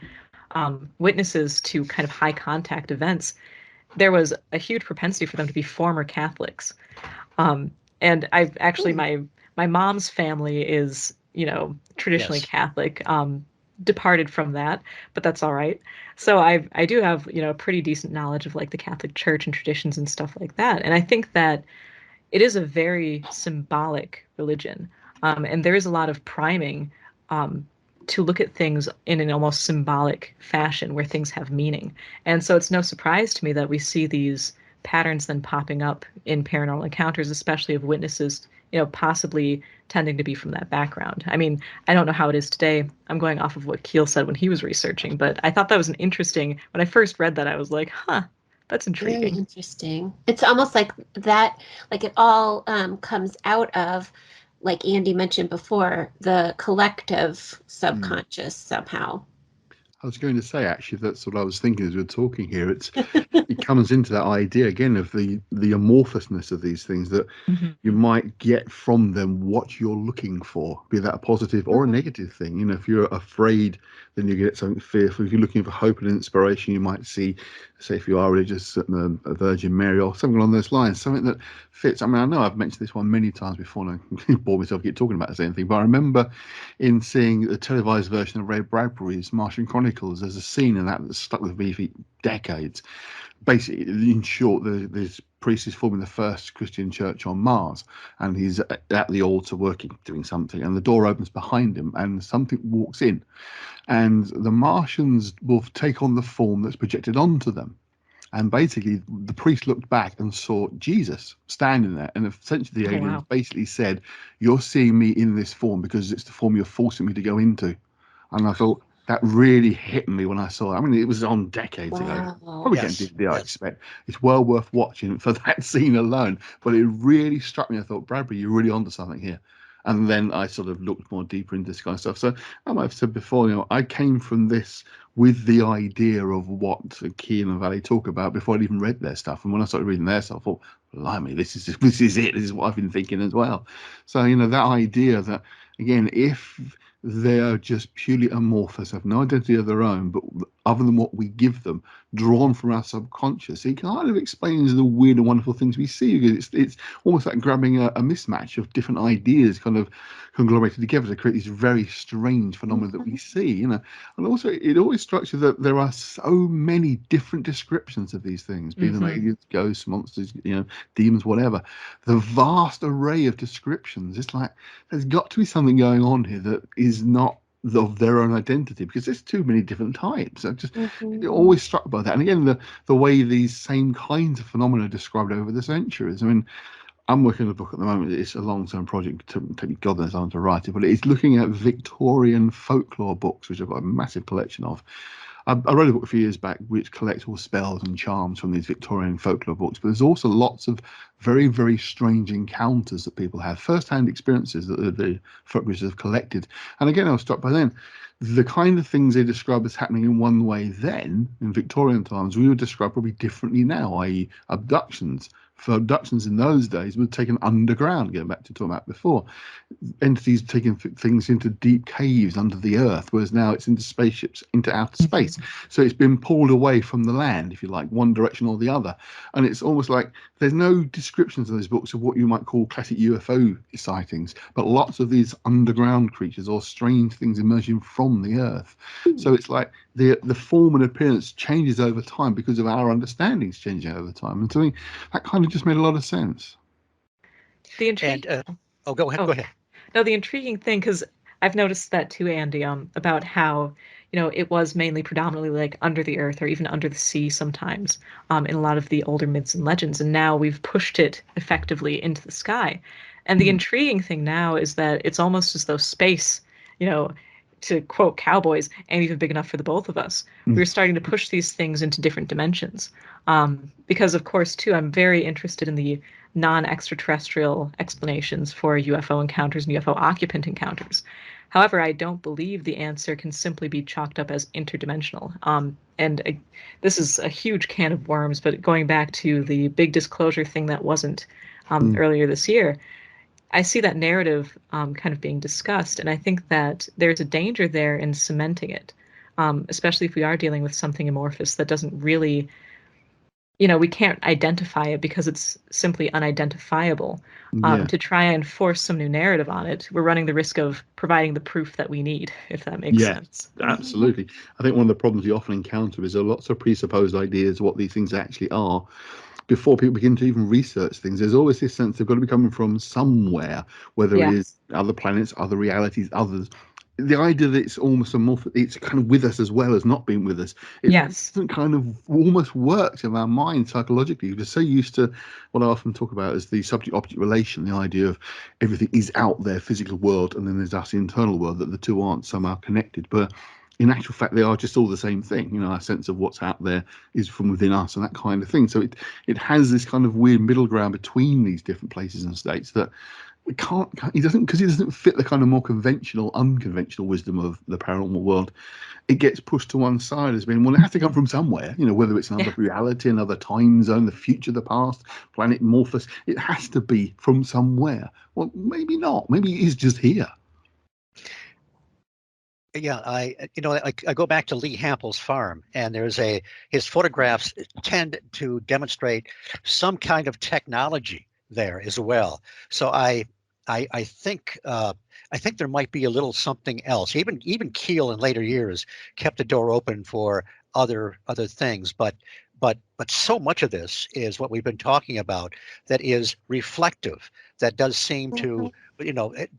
witnesses to kind of high contact events, there was a huge propensity for them to be former Catholics. And I've actually, my mom's family is, traditionally Catholic, departed from that, but that's all right. So I do have, pretty decent knowledge of like the Catholic Church and traditions and stuff like that. And I think that it is a very symbolic religion. And there is a lot of priming to look at things in an almost symbolic fashion where things have meaning. And so it's no surprise to me that we see these patterns then popping up in paranormal encounters, especially of witnesses, possibly tending to be from that background. I don't know how it is today. I'm going off of what Keel said when he was researching, but I thought that was when I first read that, I was like, that's intriguing. Very interesting. It's almost like that, like it all comes out of, like Andy mentioned before, the collective subconscious somehow. I was going to say, actually, that's what I was thinking as we were talking here. It comes into that idea again of the amorphousness of these things, that Mhm. you might get from them what you're looking for, be that a positive or a negative thing. You know, if you're afraid, then you get something fearful. If you're looking for hope and inspiration, you might see, say, if you are religious, a Virgin Mary or something along those lines, something that fits. I mean, I know I've mentioned this one many times before, and I bore myself keep talking about the same thing, but I remember in seeing the televised version of Ray Bradbury's Martian Chronicles, there's a scene in that stuck with me for decades. Basically, in short, this priest is forming the first Christian church on Mars, and he's at the altar working, doing something, and the door opens behind him, and something walks in, and the Martians will take on the form that's projected onto them. And basically, the priest looked back and saw Jesus standing there. And essentially, the aliens basically said, "You're seeing me in this form because it's the form you're forcing me to go into." And I thought that really hit me when I saw it. I mean, it was on decades ago. Probably getting DVD, I expect. It's well worth watching for that scene alone. But it really struck me. I thought, Bradbury, you're really onto something here. And then I sort of looked more deeper into this kind of stuff. So, as I've said before, you know, I came from this with the idea of what Keane and Valley talk about before I'd even read their stuff. And when I started reading their stuff, I thought, blimey, this is it. This is what I've been thinking as well. So, you know, that idea that, again, if they are just purely amorphous, have no identity of their own, but other than what we give them, drawn from our subconscious, it kind of explains the weird and wonderful things we see. Because it's almost like grabbing a mismatch of different ideas kind of conglomerated together to create these very strange phenomena that we see, you know. And also, it always strikes you that there are so many different descriptions of these things, be them aliens, ghosts, monsters, you know, demons, whatever. The vast array of descriptions. It's like there's got to be something going on here that is not of their own identity, because there's too many different types. I'm just always struck by that. And again, the way these same kinds of phenomena are described over the centuries. I mean, I'm working on a book at the moment. It's a long-term project. Take God knows how long to write it, but it's looking at Victorian folklore books, which I've got a massive collection of. I wrote a book a few years back which collects all spells and charms from these Victorian folklore books, but there's also lots of very, very strange encounters that people have, first-hand experiences that the folklorists have collected. And again, I was struck by then, the kind of things they describe as happening in one way then, in Victorian times, we would describe probably differently now, i.e. abductions. For abductions in those days were taken underground, going back to talking about before. Entities taking things into deep caves under the earth, whereas now it's into spaceships, into outer space. So it's been pulled away from the land, if you like, one direction or the other. And it's almost like there's no descriptions in those books of what you might call classic UFO sightings, but lots of these underground creatures or strange things emerging from the earth. So it's like the form and appearance changes over time because of our understandings changing over time. And to me, that kind of just made a lot of sense. The intriguing. Go ahead. Go ahead. No, the intriguing thing, because I've noticed that too, Andy, about how, you know, it was mainly predominantly like under the earth or even under the sea sometimes, in a lot of the older myths and legends, and now we've pushed it effectively into the sky. And the intriguing thing now is that it's almost as though space, you know, to quote cowboys, ain't even big enough for the both of us. We're starting to push these things into different dimensions. Because, of course, too, I'm very interested in the non-extraterrestrial explanations for UFO encounters and UFO occupant encounters. However, I don't believe the answer can simply be chalked up as interdimensional. This is a huge can of worms, but going back to the big disclosure thing that wasn't earlier this year, I see that narrative kind of being discussed, and I think that there's a danger there in cementing it, especially if we are dealing with something amorphous that doesn't really, you know, we can't identify it because it's simply unidentifiable. To try and force some new narrative on it, we're running the risk of providing the proof that we need, if that makes sense. Absolutely. I think one of the problems we often encounter is there are lots of presupposed ideas of what these things actually are. Before people begin to even research things, there's always this sense they've got to be coming from somewhere, whether it is other planets, other realities, others. The idea that it's almost it's kind of with us as well as not being with us. It doesn't kind of almost works in our mind psychologically. We're so used to what I often talk about as the subject-object relation, the idea of everything is out there, physical world, and then there's us internal world, that the two aren't somehow connected. But in actual fact, they are just all the same thing. You know, our sense of what's out there is from within us and that kind of thing. So it has this kind of weird middle ground between these different places and states that he doesn't, because he doesn't fit the kind of more conventional, unconventional wisdom of the paranormal world. It gets pushed to one side as being, well, it has to come from somewhere, whether it's another reality, another time zone, the future, the past, planet Morphus. It has to be from somewhere. Well, maybe not. Maybe it is just here. Yeah, I go back to Lee Hampel's farm, and his photographs tend to demonstrate some kind of technology there as well. So I think there might be a little something else. Even Keel in later years kept the door open for other things, but so much of this is what we've been talking about that is reflective, that does seem to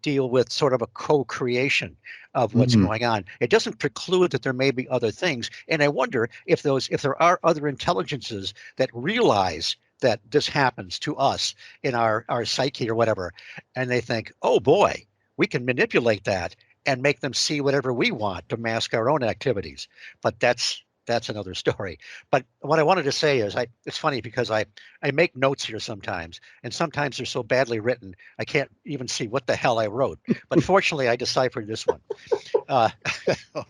deal with sort of a co-creation of what's going on. It doesn't preclude that there may be other things, and I wonder if there are other intelligences that realize that this happens to us in our psyche or whatever, and they think, oh boy, we can manipulate that and make them see whatever we want to mask our own activities. But that's another story. But what I wanted to say is, it's funny because I make notes here sometimes, and sometimes they're so badly written I can't even see what the hell I wrote. But fortunately, I deciphered this one. Oh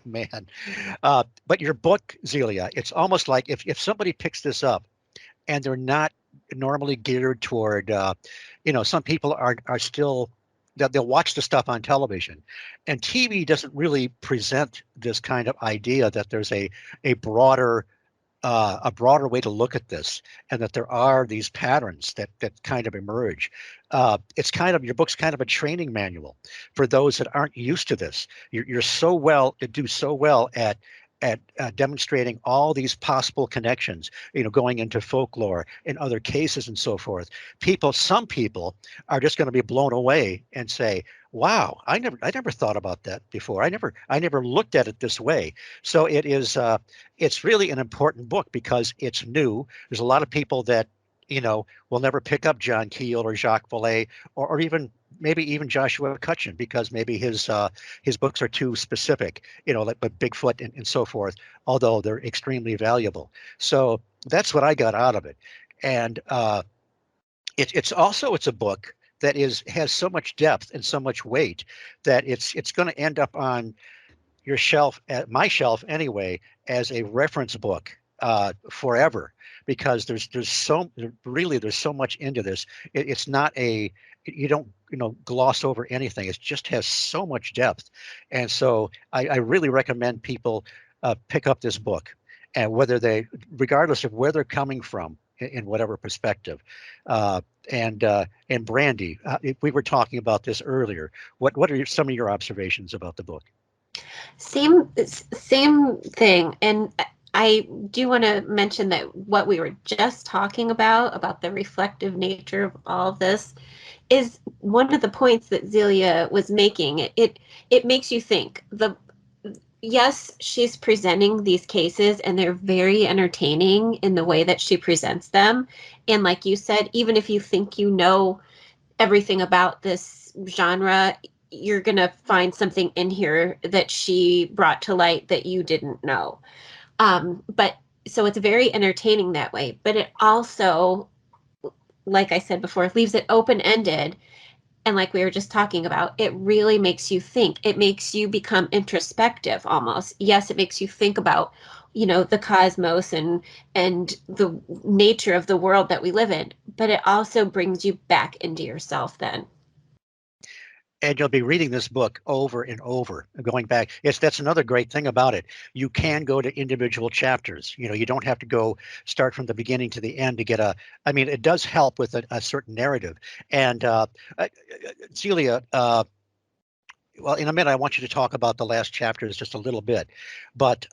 man! But your book, Zelia, it's almost like if somebody picks this up and they're not normally geared toward, some people are still, they'll watch the stuff on television, and TV doesn't really present this kind of idea that there's a broader way to look at this, and that there are these patterns that kind of emerge. Your book's kind of a training manual for those that aren't used to this. You do so well at demonstrating all these possible connections, going into folklore and other cases and so forth. Some people are just going to be blown away and say, wow, I never thought about that before. I never looked at it this way. So it's really an important book because it's new. There's a lot of people that will never pick up John Keel or Jacques Vallée or maybe even Joshua Cutchin, because maybe his books are too specific, like Bigfoot and so forth, although they're extremely valuable. So that's what I got out of it. And it's a book that has so much depth and so much weight that it's going to end up on your shelf, at my shelf anyway, as a reference book forever, because there's so much into this. It's not you don't gloss over anything. It just has so much depth, and so I really recommend people pick up this book, and regardless of where they're coming from in whatever perspective. And Brandi, we were talking about this earlier. What are some of your observations about the book? Same thing. And I do want to mention that what we were just talking about the reflective nature of all of this, is one of the points that Zelia was making. It makes you think. Yes, she's presenting these cases and they're very entertaining in the way that she presents them. And like you said, even if you think you know everything about this genre, you're going to find something in here that she brought to light that you didn't know. But so it's very entertaining that way. But it also, like I said before, leaves it open-ended. And like we were just talking about, it really makes you think. It makes you become introspective almost. Yes, it makes you think about, the cosmos and the nature of the world that we live in. But it also brings you back into yourself then. And you'll be reading this book over and over, going back. That's another great thing about it. You can go to individual chapters. You don't have to start from the beginning to the end to get it does help with a certain narrative. And Celia, well, in a minute, I want you to talk about the last chapters just a little bit. But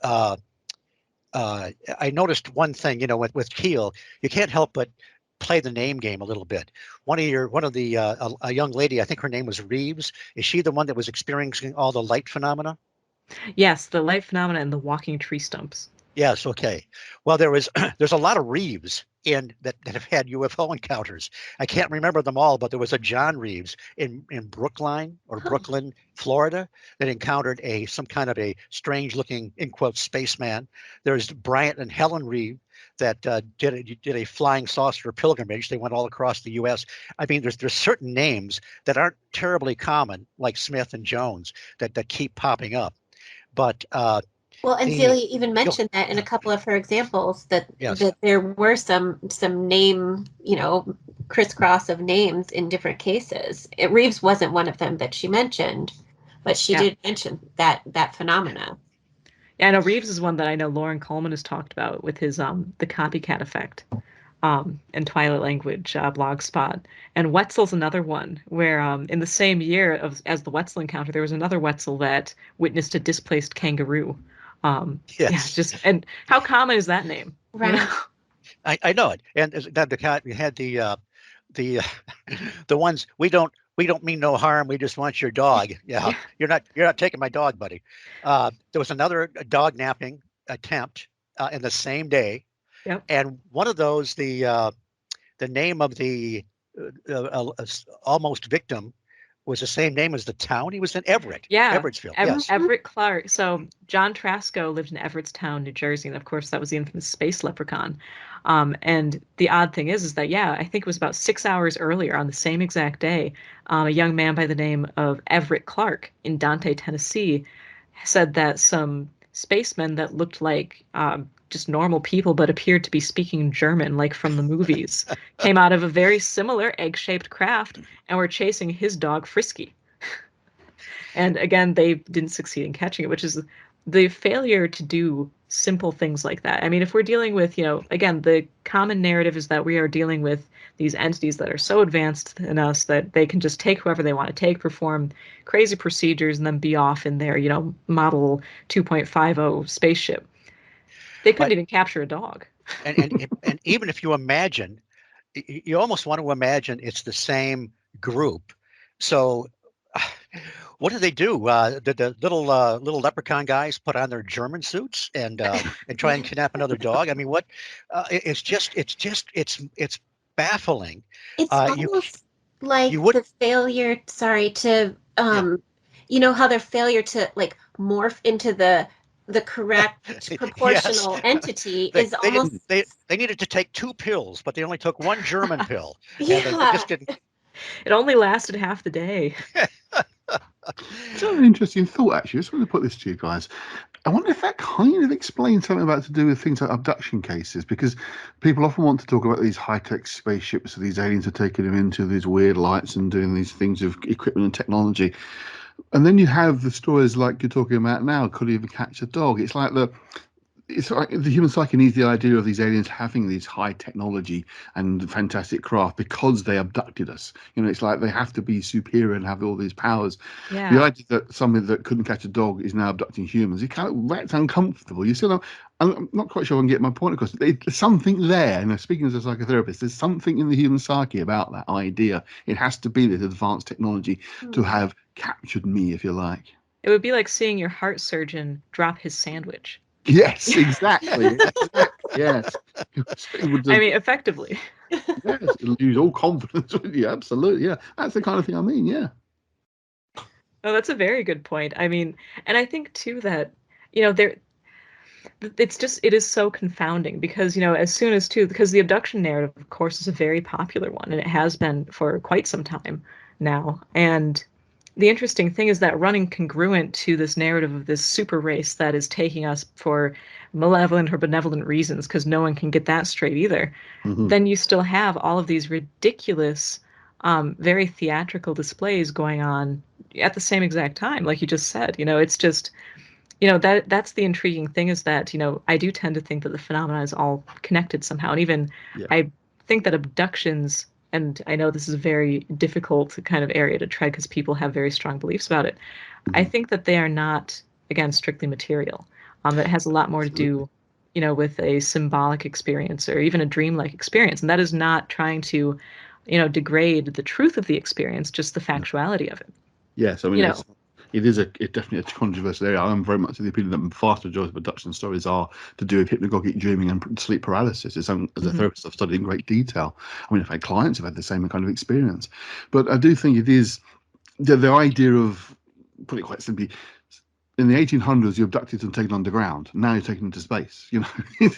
I noticed one thing, with Keel, you can't help but play the name game a little bit. A young lady, I think her name was Reeves. Is she the one that was experiencing all the light phenomena? Yes, the light phenomena and the walking tree stumps. Yes, okay. Well, there's a lot of Reeves in that have had UFO encounters. I can't remember them all, but there was a John Reeves in Brooklyn, Florida, that encountered some kind of a strange looking, in quotes, spaceman. There's Bryant and Helen Reeve that did a flying saucer pilgrimage. They went all across the U.S. I mean, there's certain names that aren't terribly common, like Smith and Jones, that keep popping up. But Well, and the Zelia even mentioned that in a couple of her examples that yes. that there were some name, crisscross of names in different cases. Reeves wasn't one of them that she mentioned, but she did mention that phenomena. Yeah, I know Reeves is one that I know Lauren Coleman has talked about with his the copycat effect and Twilight Language blogspot. And Wetzel's another one where in the same year as the Wetzel encounter, there was another Wetzel that witnessed a displaced kangaroo. Yes. And how common is that name? Right. I know it. And the cat, we had the ones we don't mean no harm. We just want your dog. Yeah, you're not taking my dog, buddy. There was another dog napping attempt in the same day. Yep. And one of those, the name of the almost victim was the same name as the town. He was in Everett. Yeah, Everettsville. Yes. Everett Clark. So John Trasco lived in Everettstown, New Jersey, and of course that was the infamous space leprechaun. And the odd thing is that I think it was about 6 hours earlier on the same exact day, a young man by the name of Everett Clark in Dante, Tennessee, said that some spacemen that looked like just normal people but appeared to be speaking German, like from the movies, came out of a very similar egg-shaped craft and were chasing his dog Frisky. And again, they didn't succeed in catching it, which is the failure to do simple things like that. I mean, if we're dealing with, again, the common narrative is that we are dealing with these entities that are so advanced in us that they can just take whoever they want to take, perform crazy procedures, and then be off in their, model 2.50 spaceship. They couldn't even capture a dog. And even if you imagine, you almost want to imagine it's the same group. So what do? The little leprechaun guys put on their German suits and try and kidnap another dog? I mean, what? It's baffling. It's almost like the failure. Sorry to how their failure to like morph into the correct proportional entity is almost. They needed to take 2 pills, but they only took 1 German pill. Yeah. And they just didn't. It only lasted half the day. It's an interesting thought, actually. I just want to put this to you guys. I wonder if that kind of explains something about to do with things like abduction cases, because people often want to talk about these high-tech spaceships, so these aliens are taking them into these weird lights and doing these things with equipment and technology. And then you have the stories like you're talking about now, could even catch a dog. It's like the human psyche needs the idea of these aliens having these high technology and fantastic craft because they abducted us. It's like they have to be superior and have all these powers. Yeah. The idea that somebody that couldn't catch a dog is now abducting humans, that's uncomfortable. You still, I'm not quite sure I can get my point across. There's something there, speaking as a psychotherapist, there's something in the human psyche about that idea. It has to be this advanced technology to have captured me, if you like. It would be like seeing your heart surgeon drop his sandwich. Yes, exactly. Yes. I mean, effectively. Yes, it'll lose all confidence with you. Absolutely. Yeah. That's the kind of thing I mean. Yeah. Oh, that's a very good point. I mean, and I think too that, it is so confounding because, because the abduction narrative, of course, is a very popular one and it has been for quite some time now. And the interesting thing is that running congruent to this narrative of this super race that is taking us for malevolent or benevolent reasons, because no one can get that straight either, then you still have all of these ridiculous, very theatrical displays going on at the same exact time, like you just said. It's just, that's the intriguing thing is that, I do tend to think that the phenomena is all connected somehow. And even I think that abductions, and I know this is a very difficult kind of area to tread because people have very strong beliefs about it. I think that they are not, again, strictly material. That has a lot more to do, with a symbolic experience or even a dreamlike experience. And that is not trying to, degrade the truth of the experience, just the factuality of it. Yes, I mean, It's definitely a controversial area. I'm very much of the opinion that the vast majority of abduction stories are to do with hypnagogic dreaming and sleep paralysis. As a therapist, I've studied in great detail. I mean, I've had clients who've had the same kind of experience. But I do think it is the idea of, put it quite simply, in the 1800s, you're abducted and taken underground. Now you're taken into space. You know,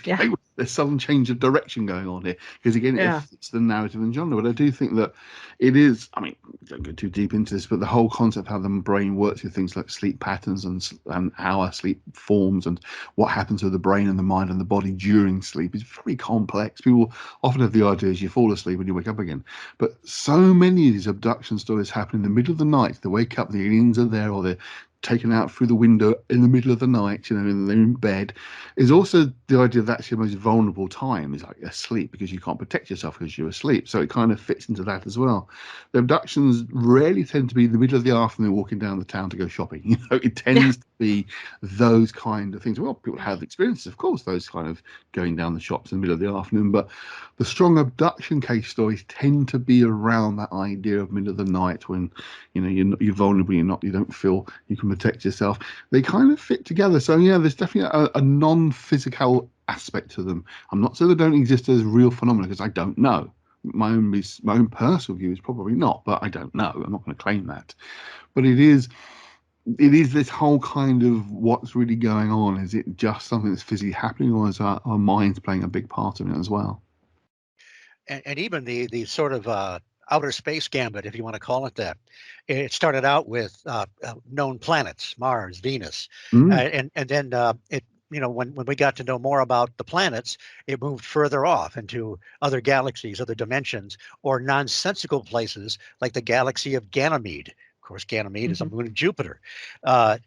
Yeah. there's some change of direction going on here because again, it's the narrative and genre. But I do think that it is. I mean, don't go too deep into this, but the whole concept of how the brain works with things like sleep patterns and how our sleep forms and what happens to the brain and the mind and the body during sleep is very complex. People often have the idea as you fall asleep and you wake up again, but so many of these abduction stories happen in the middle of the night. They wake up, the aliens are there, or they're taken out through the window in the middle of the night, you know, and they're in bed. Is also the idea that that's your most vulnerable time, is like asleep, because you can't protect yourself because you're asleep. So it kind of fits into that as well. The abductions rarely tend to be in the middle of the afternoon walking down the town to go shopping. You know, it tends to be those kind of things. Well, people have experiences, of course, those kind of going down the shops in the middle of the afternoon, but the strong abduction case stories tend to be around that idea of middle of the night when, you know, you're vulnerable, you don't feel you can protect yourself. They kind of fit together. So yeah, there's definitely a non-physical aspect to them. I'm not saying they don't exist as real phenomena, because I don't know. My own personal view is probably not, but I don't know. I'm not going to claim that. But it is this whole kind of what's really going on. Is it just something that's physically happening, or is our minds playing a big part in it as well? And even the sort of outer space gambit, if you want to call it that, it started out with known planets, Mars, Venus, and then it, you know, when we got to know more about the planets, it moved further off into other galaxies, other dimensions, or nonsensical places like the galaxy of Ganymede. Of course, Ganymede is a moon of Jupiter. Yeah,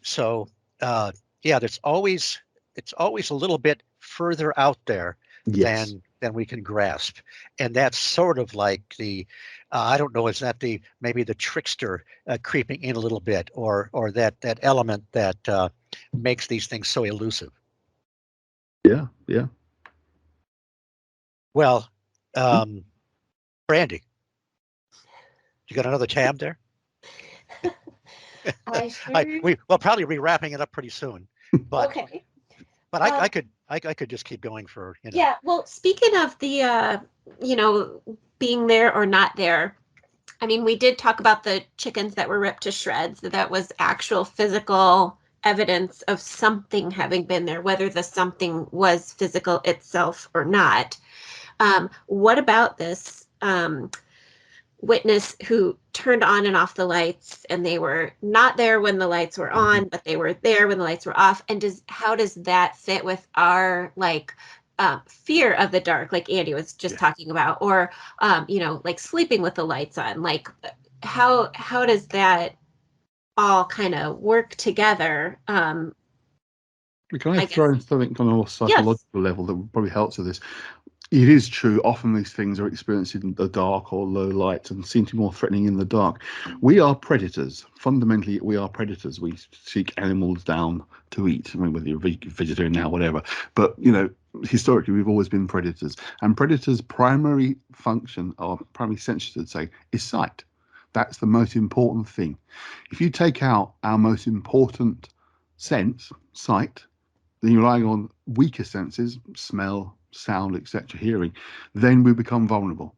it's always a little bit further out there Yes. than we can grasp, and that's sort of like the I don't know, is that maybe the trickster creeping in a little bit, or that element that makes these things so elusive. Yeah. Well, Brandi, you got another tab there? We'll probably be wrapping it up pretty soon, but Okay. But I could just keep going for, you know. Yeah, well, speaking of the you know, being there or not there, I mean, we did talk about the chickens that were ripped to shreds. That was actual physical evidence of something having been there, whether the something was physical itself or not. What about this witness who turned on and off the lights, and they were not there when the lights were on, but they were there when the lights were off? And how does that fit with our fear of the dark, like Andy was just talking about, or you know, like sleeping with the lights on? Like how does that all kind of work together? Can I throw in something on a more psychological level that probably helps with this? It is true. Often these things are experienced in the dark or low light and seem to be more threatening in the dark. We are predators. Fundamentally, we are predators. We seek animals down to eat. I mean, whether you're vegetarian now, whatever. But, you know, historically, we've always been predators. And predators' primary function, or primary sense, I should say, is sight. That's the most important thing. If you take out our most important sense, sight, then you're relying on weaker senses, smell, sound, etc., hearing, then we become vulnerable.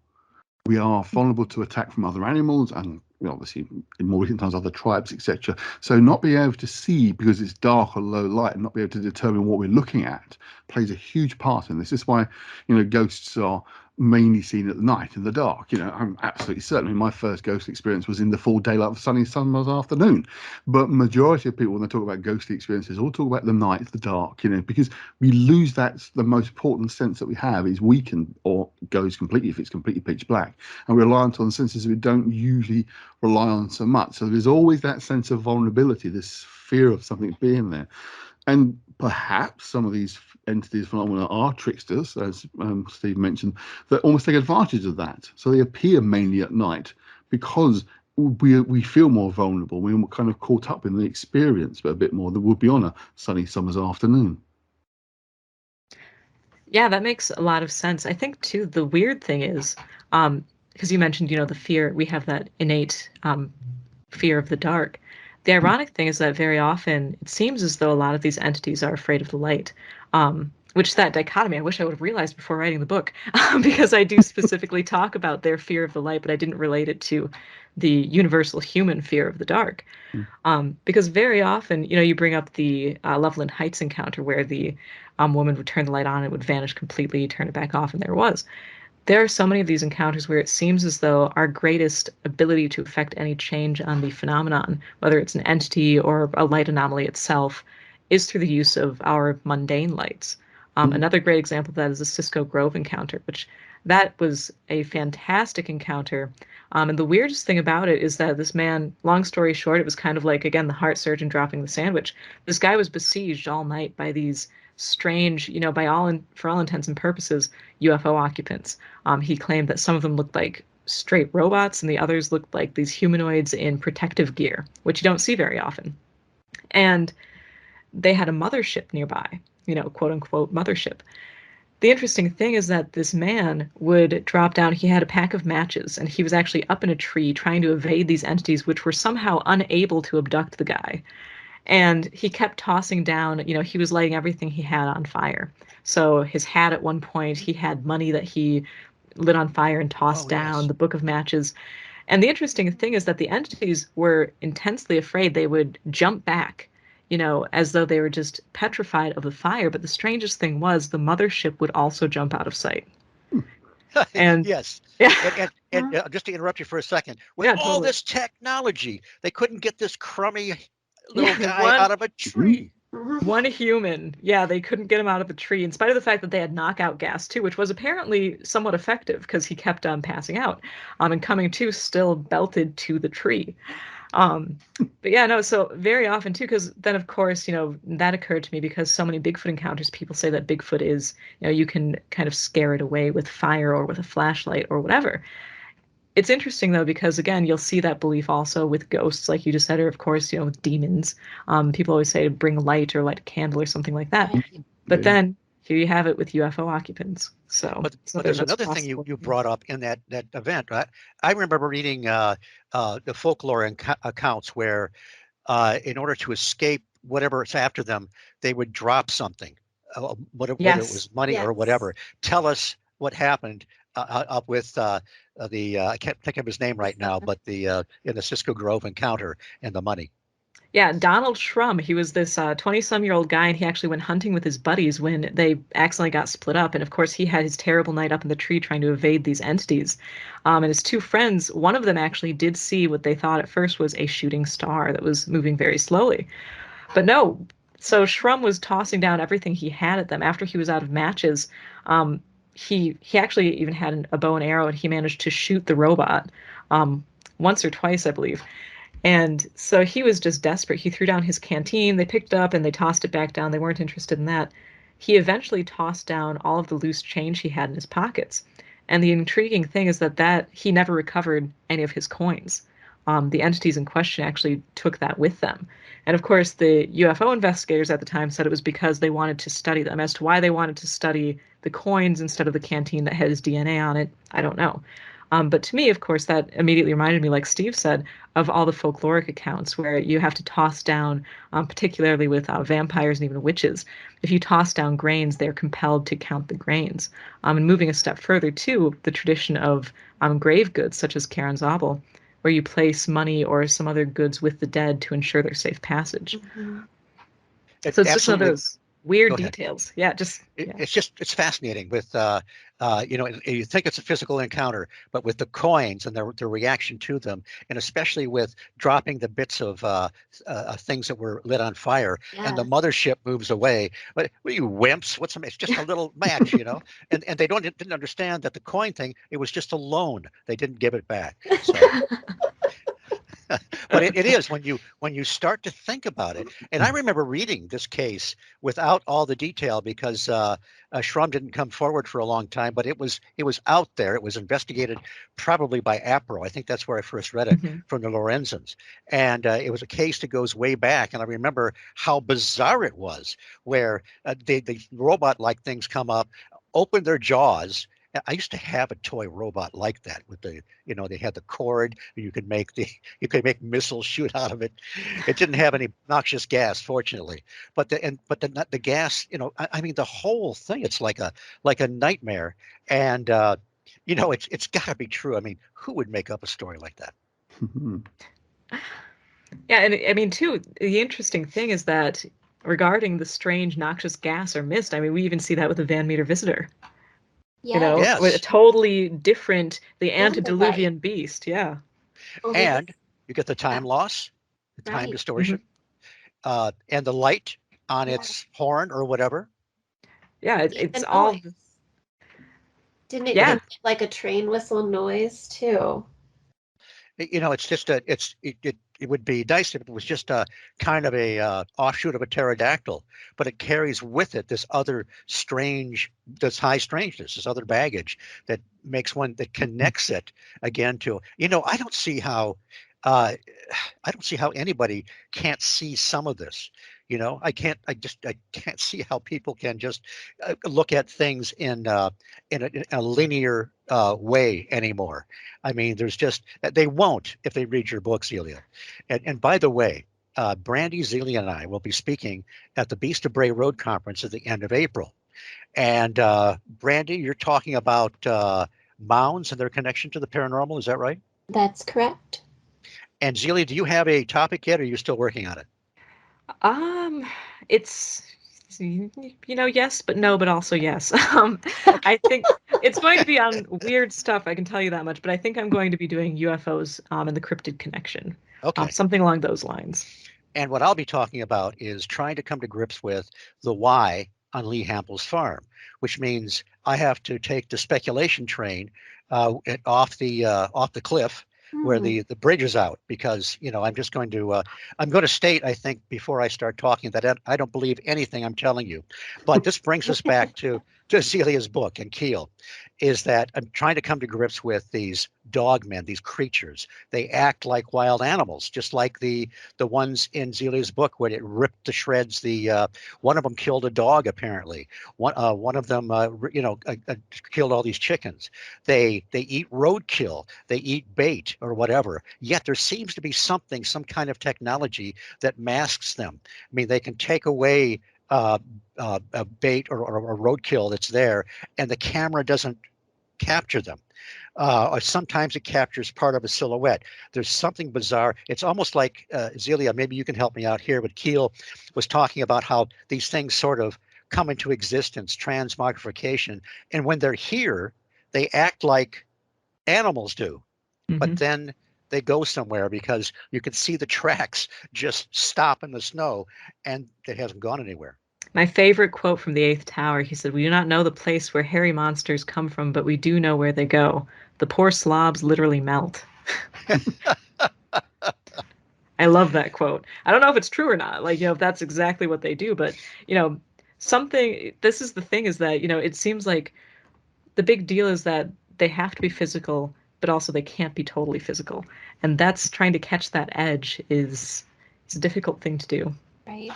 We are vulnerable to attack from other animals and, you know, obviously in more recent times other tribes, etc. So not being able to see because it's dark or low light and not be able to determine what we're looking at plays a huge part in this. This is why, you know, ghosts are mainly seen at night in the dark. You know, I'm absolutely certain. I mean, my first ghost experience was in the full daylight of sunny summer's afternoon. But majority of people, when they talk about ghostly experiences, all talk about the night, the dark, you know, because we lose that. The most important sense that we have is weakened or goes completely if it's completely pitch black, and we're reliant on senses we don't usually rely on so much. So there's always that sense of vulnerability, this fear of something being there. And perhaps some of these entities, phenomena, are tricksters, as Steve mentioned, that almost take advantage of that. So they appear mainly at night because we feel more vulnerable. We're kind of caught up in the experience, but a bit more than would be on a sunny summer's afternoon. Yeah, that makes a lot of sense. I think too, the weird thing is, because you mentioned, you know, the fear, we have that innate fear of the dark. the ironic thing is that very often it seems as though a lot of these entities are afraid of the light. Which that dichotomy, I wish I would have realized before writing the book, because I do specifically talk about their fear of the light, but I didn't relate it to the universal human fear of the dark. Because very often, you bring up the Loveland Heights encounter where the woman would turn the light on, it would vanish completely, turn it back off, and there it was. There are so many of these encounters where it seems as though our greatest ability to affect any change on the phenomenon, whether it's an entity or a light anomaly itself, is through the use of our mundane lights. Another great example of that is the Cisco Grove encounter, which that was a fantastic encounter. And the weirdest thing about it is that this man, long story short, it was kind of like, again, the heart surgeon dropping the sandwich. This guy was besieged all night by these strange, for all intents and purposes, UFO occupants. He claimed that some of them looked like straight robots and the others looked like these humanoids in protective gear, which you don't see very often. And they had a mothership nearby, quote unquote mothership. The interesting thing is that this man would drop down. He had a pack of matches and he was actually up in a tree trying to evade these entities, which were somehow unable to abduct the guy. And he kept tossing down, he was lighting everything he had on fire. So his hat at one point, he had money that he lit on fire and tossed down, yes. the book of matches. And the interesting thing is that the entities were intensely afraid. They would jump back, as though they were just petrified of the fire. But the strangest thing was the mothership would also jump out of sight. And yes. yeah. And just to interrupt you for a second, with all totally. this technology, they couldn't get this crummy little guy out of a tree. One human. Yeah, they couldn't get him out of the tree, in spite of the fact that they had knockout gas too, which was apparently somewhat effective because he kept on passing out. And coming to still belted to the tree. But yeah, no, so very often too, because then of course, that occurred to me because so many Bigfoot encounters, people say that Bigfoot is, you can kind of scare it away with fire or with a flashlight or whatever. It's interesting though, because again, you'll see that belief also with ghosts, like you just said, or of course, with demons. People always say to bring light or light a candle or something like that. But then here you have it with UFO occupants. So, but there's another thing you brought up in that event, right? I remember reading the folklore accounts where, in order to escape whatever's after them, they would drop something, whether it was money or whatever. Tell us what happened up with I can't think of his name right now, but in the Cisco Grove encounter and the money. Yeah, Donald Shrum. He was this 20-some-year-old guy, and he actually went hunting with his buddies when they accidentally got split up. And of course, he had his terrible night up in the tree trying to evade these entities. And his two friends, one of them actually did see what they thought at first was a shooting star that was moving very slowly. But no, so Shrum was tossing down everything he had at them after he was out of matches. He actually even had a bow and arrow, and he managed to shoot the robot once or twice, I believe. And so he was just desperate. He threw down his canteen. They picked it up and they tossed it back down. They weren't interested in that. He eventually tossed down all of the loose change he had in his pockets. And the intriguing thing is that he never recovered any of his coins. The entities in question actually took that with them. And of course, the UFO investigators at the time said it was because they wanted to study them. As to why they wanted to study the coins instead of the canteen that had his DNA on it, I don't know. But to me, of course, that immediately reminded me, like Steve said, of all the folkloric accounts where you have to toss down, particularly with vampires and even witches. If you toss down grains, they're compelled to count the grains. And moving a step further, too, the tradition of grave goods, such as Karen Zabel, where you place money or some other goods with the dead to ensure their safe passage. Mm-hmm. So it's just one of those weird details. Yeah, it's fascinating with you think it's a physical encounter, but with the coins and the reaction to them, and especially with dropping the bits of things that were lit on fire, and the mothership moves away. But you wimps, it's just a little match, and they didn't understand that the coin thing, it was just a loan. They didn't give it back. So. But it is when you start to think about it. And I remember reading this case without all the detail because Shrum didn't come forward for a long time, but it was out there. It was investigated probably by APRO. I think that's where I first read it, from the Lorenzens. And it was a case that goes way back. And I remember how bizarre it was, where the robot-like things come up, open their jaws, I used to have a toy robot like that with the, they had the cord and you could make missiles shoot out of it. It didn't have any noxious gas, fortunately, but the gas, I mean, the whole thing, it's like a nightmare. And, it's got to be true. I mean, who would make up a story like that? Yeah, and I mean, too, the interesting thing is that regarding the strange noxious gas or mist, I mean, we even see that with the Van Meter visitor. Yes. With a Yes. totally different, the And the antediluvian beast. Yeah. Only And you get the time loss, the time Right. distortion, and the light on Yeah. its horn or whatever. Yeah, And it's the all, noise. Didn't it yeah. emit like a train whistle noise too? It's just it would be nice if it was just a kind of a offshoot of a pterodactyl, but it carries with it this other this high strangeness, this other baggage that that connects it again to, uh, I don't see how anybody can't see some of this. I can't see how people can just look at things in a linear way anymore. I mean, they won't if they read your book, Zelia. And by the way, Brandi, Zelia, and I will be speaking at the Beast of Bray Road Conference at the end of April. And Brandi, you're talking about mounds and their connection to the paranormal. Is that right? That's correct. And Zelia, do you have a topic yet, or are you still working on it? It's yes, but no, but also yes. Okay. I think it's going to be on weird stuff. I can tell you that much. But I think I'm going to be doing UFOs and the cryptid connection, Okay. something along those lines. And what I'll be talking about is trying to come to grips with the why on Lee Hampel's farm, which means I have to take the speculation train off the cliff where Hmm. the bridge is out, because I'm going to state, I think, before I start talking, that I don't believe anything I'm telling you. But this brings us back to Celia's book and Keel, is that I'm trying to come to grips with these dogmen, these creatures. They act like wild animals, just like the ones in Zelia's book where it ripped to shreds. One of them killed a dog, apparently. One of them killed all these chickens. They eat roadkill, they eat bait or whatever. Yet there seems to be some kind of technology that masks them. I mean, they can take away a bait or roadkill that's there, and the camera doesn't capture them. Or sometimes it captures part of a silhouette. There's something bizarre. It's almost like, Zelia, maybe you can help me out here, but Keel was talking about how these things sort of come into existence, transmogrification, and when they're here, they act like animals do, but Mhm. then they go somewhere because you can see the tracks just stop in the snow, and it hasn't gone anywhere. My favorite quote from the Eighth Tower, he said, "We do not know the place where hairy monsters come from, but we do know where they go. The poor slobs literally melt." I love that quote. I don't know if it's true or not, like, if that's exactly what they do, but, this is the thing, is that, it seems like the big deal is that they have to be physical, but also they can't be totally physical. And that's trying to catch that edge it's a difficult thing to do. Right.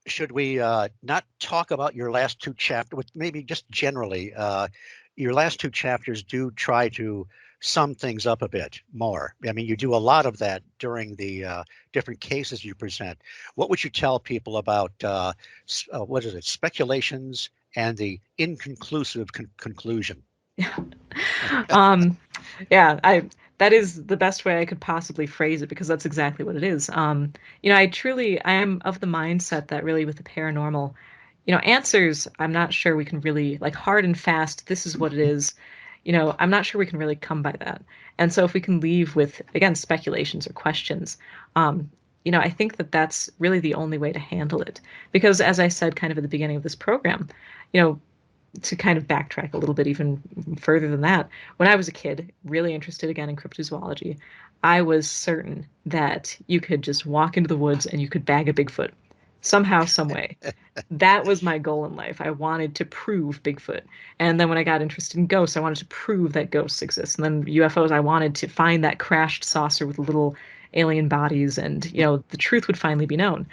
Should we not talk about your last two chapters, maybe just generally? Your last two chapters do try to sum things up a bit more. I mean, you do a lot of that during the different cases you present. What would you tell people about what is it, speculations and the inconclusive conclusion? um yeah, that is the best way I could possibly phrase it, because that's exactly what it is. I am of the mindset that really with the paranormal, answers, I'm not sure we can really, like, hard and fast, this is what it is. I'm not sure we can really come by that. And so if we can leave with, again, speculations or questions, I think that that's really the only way to handle it. Because as I said kind of at the beginning of this program, you know, to kind of backtrack a little bit even further than that, when I was a kid, really interested again in cryptozoology, I was certain that you could just walk into the woods and you could bag a Bigfoot somehow, some way. That was my goal in life. I wanted to prove Bigfoot. And then when I got interested in ghosts, I wanted to prove that ghosts exist. And then UFOs, I wanted to find that crashed saucer with little alien bodies, and the truth would finally be known.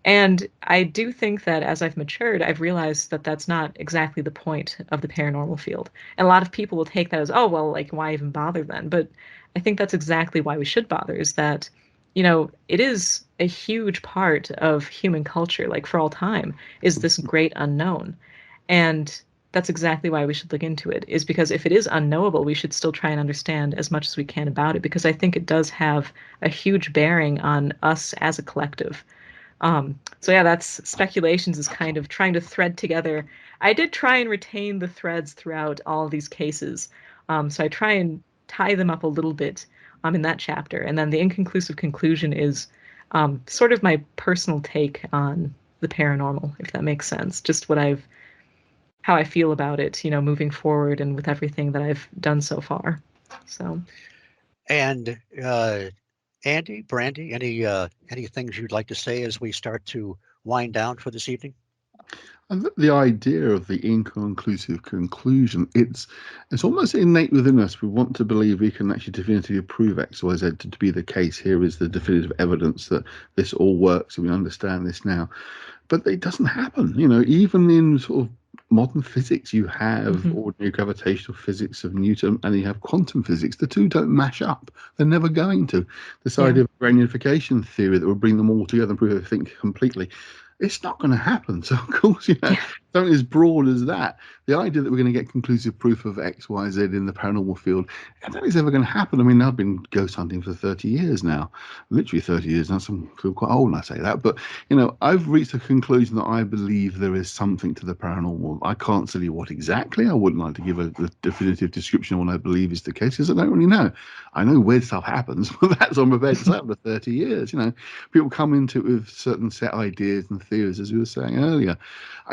And I do think that as I've matured, I've realized that that's not exactly the point of the paranormal field. And a lot of people will take that as, oh, well, like, why even bother then? But I think that's exactly why we should bother, is that, it is a huge part of human culture, like for all time, is this great unknown. And that's exactly why we should look into it, is because if it is unknowable, we should still try and understand as much as we can about it, because I think it does have a huge bearing on us as a collective. So yeah, that's speculations, is kind of trying to thread together. I did try and retain the threads throughout all of these cases. So I try and tie them up a little bit in that chapter. And then the inconclusive conclusion is sort of my personal take on the paranormal, if that makes sense. Just how I feel about it, moving forward and with everything that I've done so far. So. And Andy, Brandi, any things you'd like to say as we start to wind down for this evening? And the idea of the inconclusive conclusion, it's almost innate within us. We want to believe we can actually definitively prove X, Y, Z to be the case. Here is the definitive evidence that this all works, and we understand this now. But it doesn't happen. Even in sort of modern physics, you have ordinary gravitational physics of Newton, and you have quantum physics. The two don't mash up. They're never going to. This idea of granification theory that will bring them all together and prove everything completely, it's not going to happen. So, of course, something as broad as that, the idea that we're going to get conclusive proof of X, Y, Z in the paranormal field, I don't think it's ever going to happen. I mean, I've been ghost hunting for 30 years now, literally 30 years now. So I feel quite old when I say that. But, I've reached a conclusion that I believe there is something to the paranormal. I can't tell you what exactly. I wouldn't like to give a definitive description of what I believe is the case, because I don't really know. I know weird stuff happens, but that's on my bed to say after 30 years. People come into it with certain set ideas and theories, as we were saying earlier.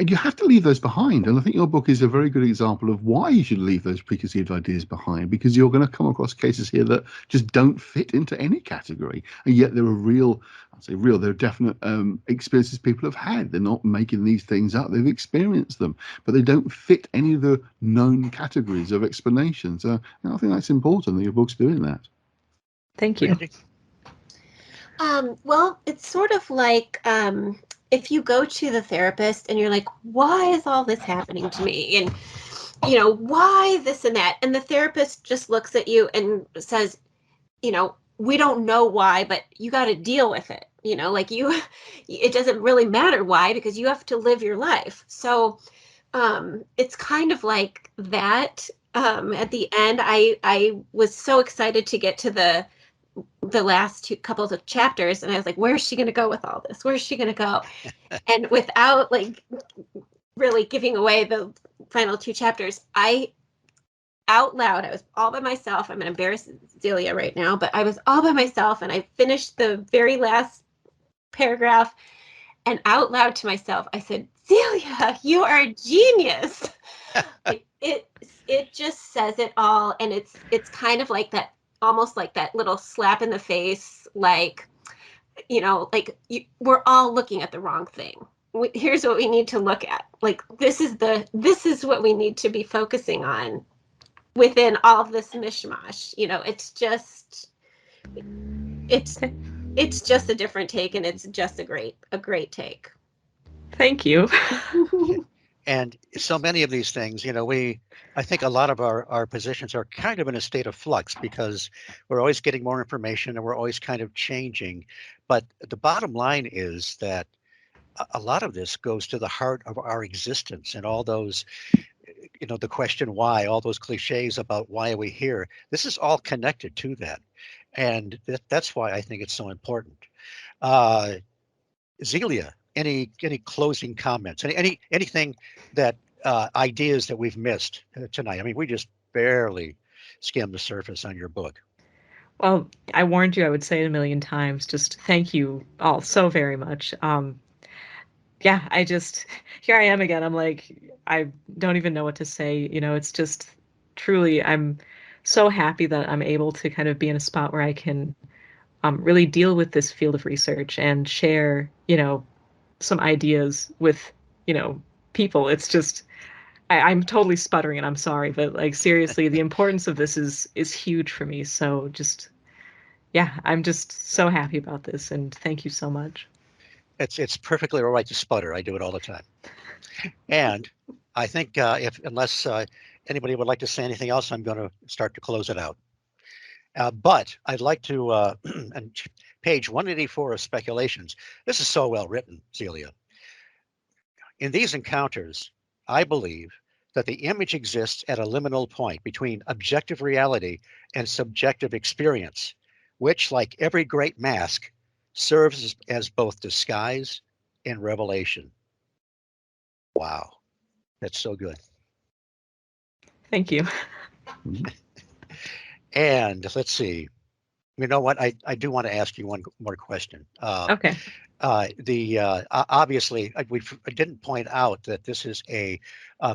You have to leave those behind. And I think your book is a very good example of why you should leave those preconceived ideas behind, because you're going to come across cases here that just don't fit into any category. And yet there are there are definite experiences people have had. They're not making these things up. They've experienced them, but they don't fit any of the known categories of explanation. So I think that's important that your book's doing that. Thank you. Well, it's sort of like if you go to the therapist and you're like, why is all this happening to me? And, why this and that? And the therapist just looks at you and says, we don't know why, but you got to deal with it. It doesn't really matter why, because you have to live your life. So it's kind of like that. At the end, I was so excited to get to the last couple of chapters, and I was like, where's she going to go with all this? Where's she going to go? And without really giving away the final two chapters, I was all by myself. I'm going to embarrass Zelia right now, but I was all by myself, and I finished the very last paragraph, and out loud to myself, I said, Zelia, you are a genius. It just says it all. And it's kind of like that, almost like that little slap in the face, we're all looking at the wrong thing. Here's what we need to look at. This is what we need to be focusing on within all of this mishmash. It's just a different take, and it's just a great take. Thank you. And so many of these things, I think a lot of our positions are kind of in a state of flux, because we're always getting more information and we're always kind of changing. But the bottom line is that a lot of this goes to the heart of our existence, and all those, the question why, all those cliches about why are we here. This is all connected to that. And that's why I think it's so important. Zelia, any closing comments? Anything that ideas that we've missed tonight? I mean, we just barely skimmed the surface on your book. Well, I warned you I would say it a million times. Just thank you all so very much. Here I am again. I'm like, I don't even know what to say. It's just truly, I'm so happy that I'm able to kind of be in a spot where I can really deal with this field of research and share, some ideas with, people. It's just, I'm totally sputtering and I'm sorry, but seriously, the importance of this is huge for me. So just, I'm just so happy about this, and thank you so much. It's perfectly all right to sputter. I do it all the time. And I think unless anybody would like to say anything else, I'm going to start to close it out. But I'd like to, and page 184 of Speculations. This is so well written, Zelia. In these encounters, I believe that the image exists at a liminal point between objective reality and subjective experience, which, like every great mask, serves as both disguise and revelation. Wow, that's so good. Thank you. And let's see. You know what? I do want to ask you one more question. Okay. Obviously, I didn't point out that this is a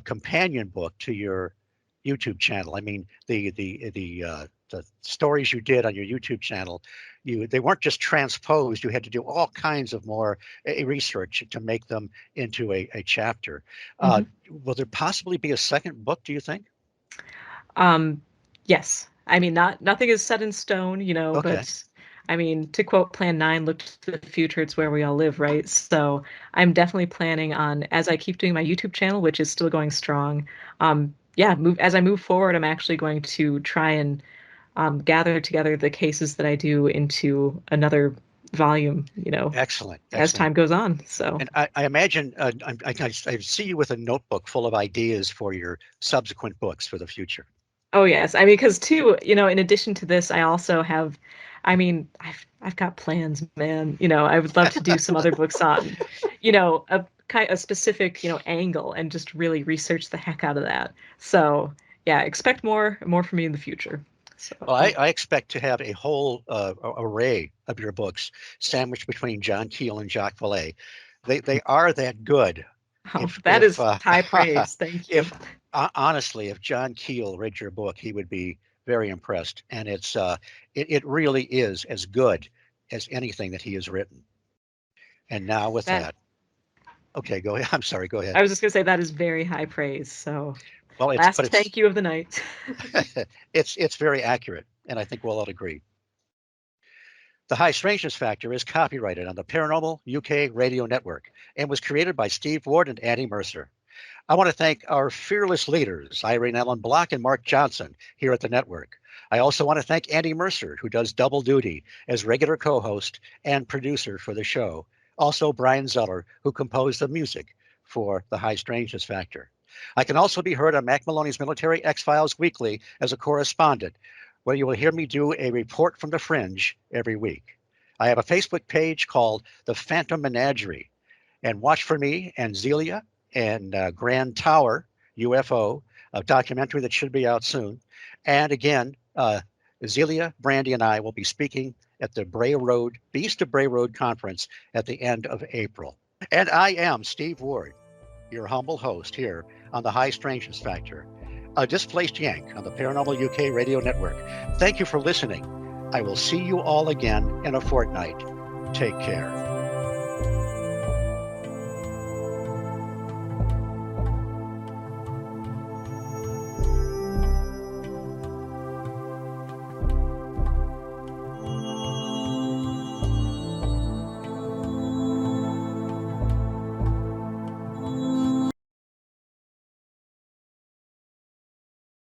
companion book to your YouTube channel. I mean, the stories you did on your YouTube channel, they weren't just transposed. You had to do all kinds of more research to make them into a chapter. Will there possibly be a second book, do you think? Yes. I mean, nothing is set in stone, you know, Okay. but I mean, to quote Plan 9, look to the future, it's where we all live, right? So I'm definitely planning on, as I keep doing my YouTube channel, which is still going strong, as I move forward, I'm actually going to try and gather together the cases that I do into another volume, you know, Excellent. as time goes on. So, and I imagine I see you with a notebook full of ideas for your subsequent books for the future. oh yes, I mean, because too, you know, in addition to this, I also have, I mean, I've got plans, man. You know, I would love to do some other books on, you know, a specific, you know, angle and just really research the heck out of that. So yeah, expect more from me in the future. So Well, I expect to have a whole array of your books sandwiched between John Keel and Jacques Vallée. They are that good. that is high praise. Thank you. Honestly, if John Keel read your book, he would be very impressed. And it really is as good as anything that he has written. And now with that, okay, go ahead. I'm sorry, go ahead. I was just gonna say that is very high praise. So, well, thank you of the night. it's very accurate, and I think we'll all agree. The High Strangeness Factor is copyrighted on the Paranormal UK Radio Network and was created by Steve Ward and Annie Mercer. I want to thank our fearless leaders, Irene Allen Block and Mark Johnson, here at the network. I also want to thank Andy Mercer, who does double duty as regular co-host and producer for the show. Also, Brian Zeller, who composed the music for The High Strangeness Factor. I can also be heard on Mac Maloney's Military X-Files Weekly as a correspondent, where you will hear me do a report from the Fringe every week. I have a Facebook page called The Phantom Menagerie, and watch for me and Zelia and Grand Tower UFO, a documentary that should be out soon. And again, Zelia, Brandi, and I will be speaking at the Beast of Bray Road conference at the end of April. And I am Steve Ward, your humble host here on the High Strangeness Factor, a displaced Yank on the Paranormal UK Radio Network. Thank you for listening. I will see you all again in a fortnight. Take care.